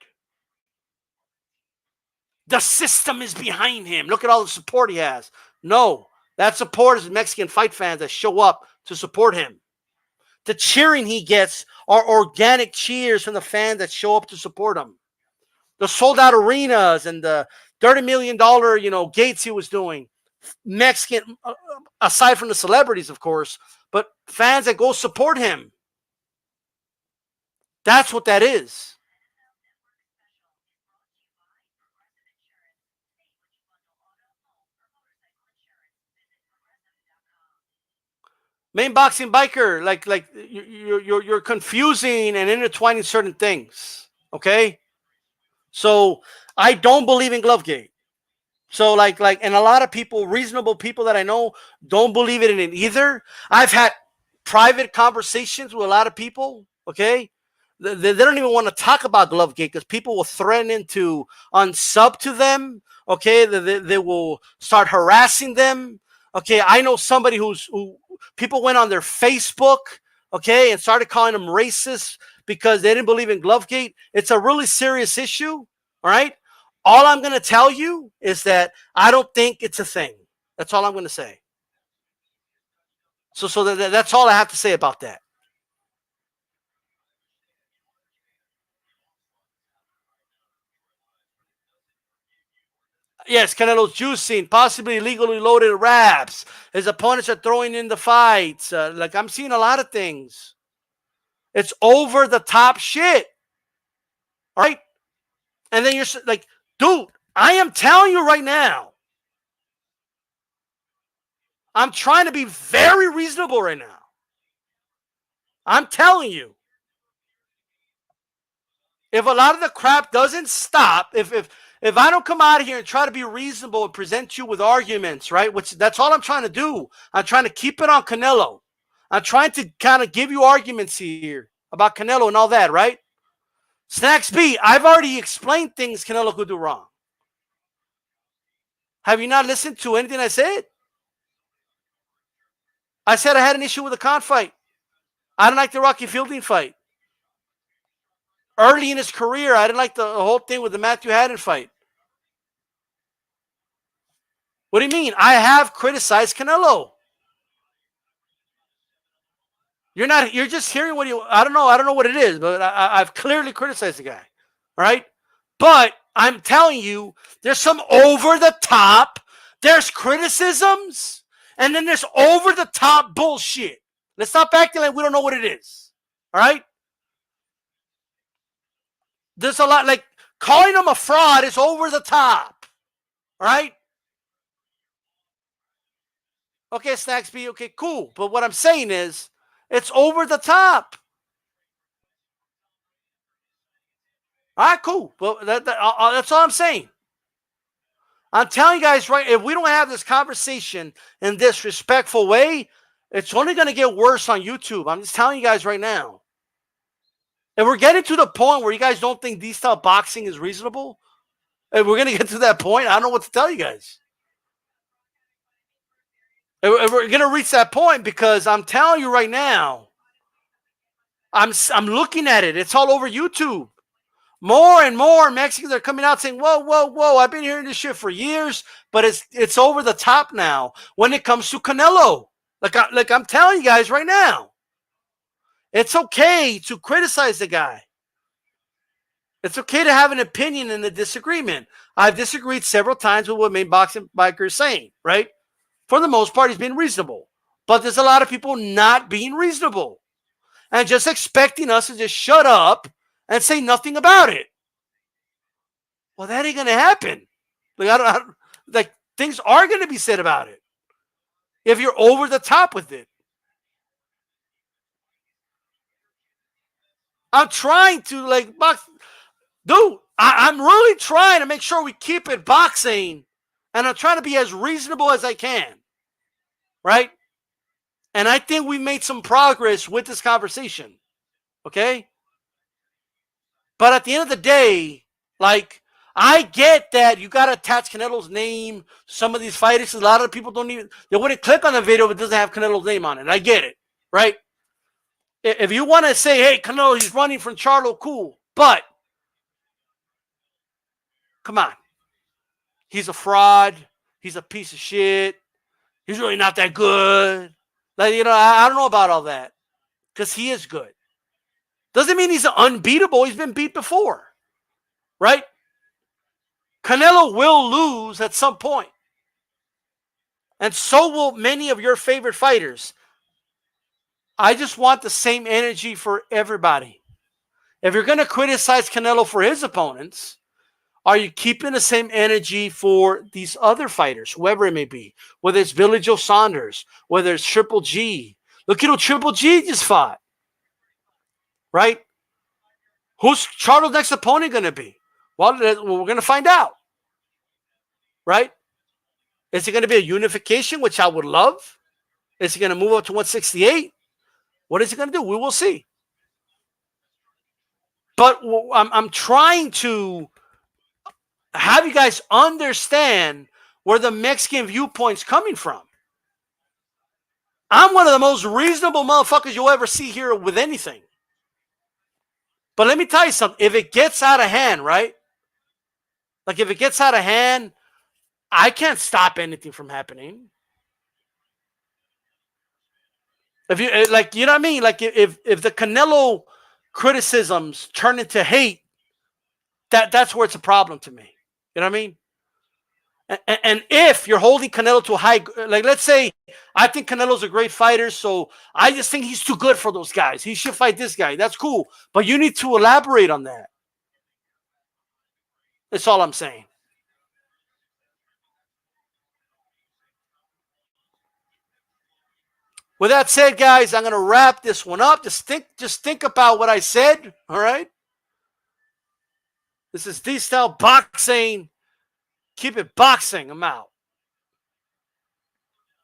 Speaker 1: The system is behind him. Look at all the support he has. No, that support is Mexican fight fans that show up to support him. The cheering he gets are organic cheers from the fans that show up to support him. The sold out arenas and the $30 million, gates he was doing. Mexican, aside from the celebrities, of course, but fans that go support him. That's what that is. Main Boxing Biker, like you're confusing and intertwining certain things. Okay, so I don't believe in Glovegate. So and a lot of people, reasonable people that I know, don't believe in it either. I've had private conversations with a lot of people. Okay, they don't even want to talk about Glovegate because people will threaten to unsub to them. Okay, they will start harassing them. Okay, I know somebody who people went on their Facebook, okay, and started calling them racist because they didn't believe in Glovegate. It's a really serious issue. All right. All I'm going to tell you is that I don't think it's a thing. That's all I'm going to say. So that's all I have to say about that. Yes, Canelo's juicing, possibly illegally loaded wraps. His opponents are throwing in the fights. I'm seeing a lot of things. It's over the top shit. All right? And then you're like, dude, I am telling you right now. I'm trying to be very reasonable right now. I'm telling you. If a lot of the crap doesn't stop, if I don't come out of here and try to be reasonable and present you with arguments, right? Which that's all I'm trying to do. I'm trying to keep it on Canelo. I'm trying to kind of give you arguments here about Canelo and all that, right? Snacks B, I've already explained things Canelo could do wrong. Have you not listened to anything I said? I said I had an issue with the Khan fight. I didn't like the Rocky Fielding fight. Early in his career, I didn't like the whole thing with the Matthew Haddon fight. What do you mean? I have criticized Canelo. You're just hearing what I don't know what it is, but I've clearly criticized the guy. Right? But I'm telling you, there's some over the top, there's criticisms, and then there's over the top bullshit. Let's stop acting like we don't know what it is. All right? There's a lot, like calling him a fraud is over the top. All right? Okay, Snacks B, okay, cool. But what I'm saying is, it's over the top. All right, cool. Well, that's all I'm saying. I'm telling you guys, right, if we don't have this conversation in this respectful way, it's only going to get worse on YouTube. I'm just telling you guys right now. And we're getting to the point where you guys don't think DStyleBoxing is reasonable. And we're going to get to that point. I don't know what to tell you guys. We're going to reach that point because I'm telling you right now, I'm looking at it. It's all over YouTube. More and more Mexicans are coming out saying, whoa, whoa, whoa, I've been hearing this shit for years, but it's over the top now when it comes to Canelo. Like I'm telling you guys right now, it's okay to criticize the guy. It's okay to have an opinion and a disagreement. I've disagreed several times with what main boxing biker is saying, right? For the most part, he's been reasonable. But there's a lot of people not being reasonable and just expecting us to just shut up and say nothing about it. Well, that ain't going to happen. Like things are going to be said about it if you're over the top with it. I'm trying to box. Dude, I'm really trying to make sure we keep it boxing, and I'm trying to be as reasonable as I can, right? And I think we made some progress with this conversation, okay? But at the end of the day, I get that you got to attach Canelo's name. Some of these fighters, a lot of people they wouldn't click on the video if it doesn't have Canelo's name on it. I get it, right? If you want to say, hey, Canelo, he's running from Charlo, cool. But, come on. He's a fraud. He's a piece of shit. He's really not that good. I don't know about all that. Because he is good. Doesn't mean he's unbeatable. He's been beat before. Right? Canelo will lose at some point. And so will many of your favorite fighters. I just want the same energy for everybody. If you're going to criticize Canelo for his opponents, are you keeping the same energy for these other fighters, whoever it may be? Whether it's Billy Joe Saunders, whether it's Triple G. Look at who Triple G just fought. Right? Who's Charlo's next opponent going to be? Well, we're going to find out. Right? Is it going to be a unification, which I would love? Is he going to move up to 168? What is he going to do? We will see. But I'm trying to have you guys understand where the Mexican viewpoint's coming from. I'm one of the most reasonable motherfuckers you'll ever see here with anything. But let me tell you something. If it gets out of hand, right? Like if it gets out of hand, I can't stop anything from happening. If you you know what I mean? Like if the Canelo criticisms turn into hate, that's where it's a problem to me. You know what I mean? And if you're holding Canelo to a high, let's say I think Canelo's a great fighter, so I just think he's too good for those guys. He should fight this guy. That's cool. But you need to elaborate on that. That's all I'm saying. With that said, guys, I'm going to wrap this one up. Just think about what I said, all right? This is DStyleBoxing. Keep it boxing. I'm out.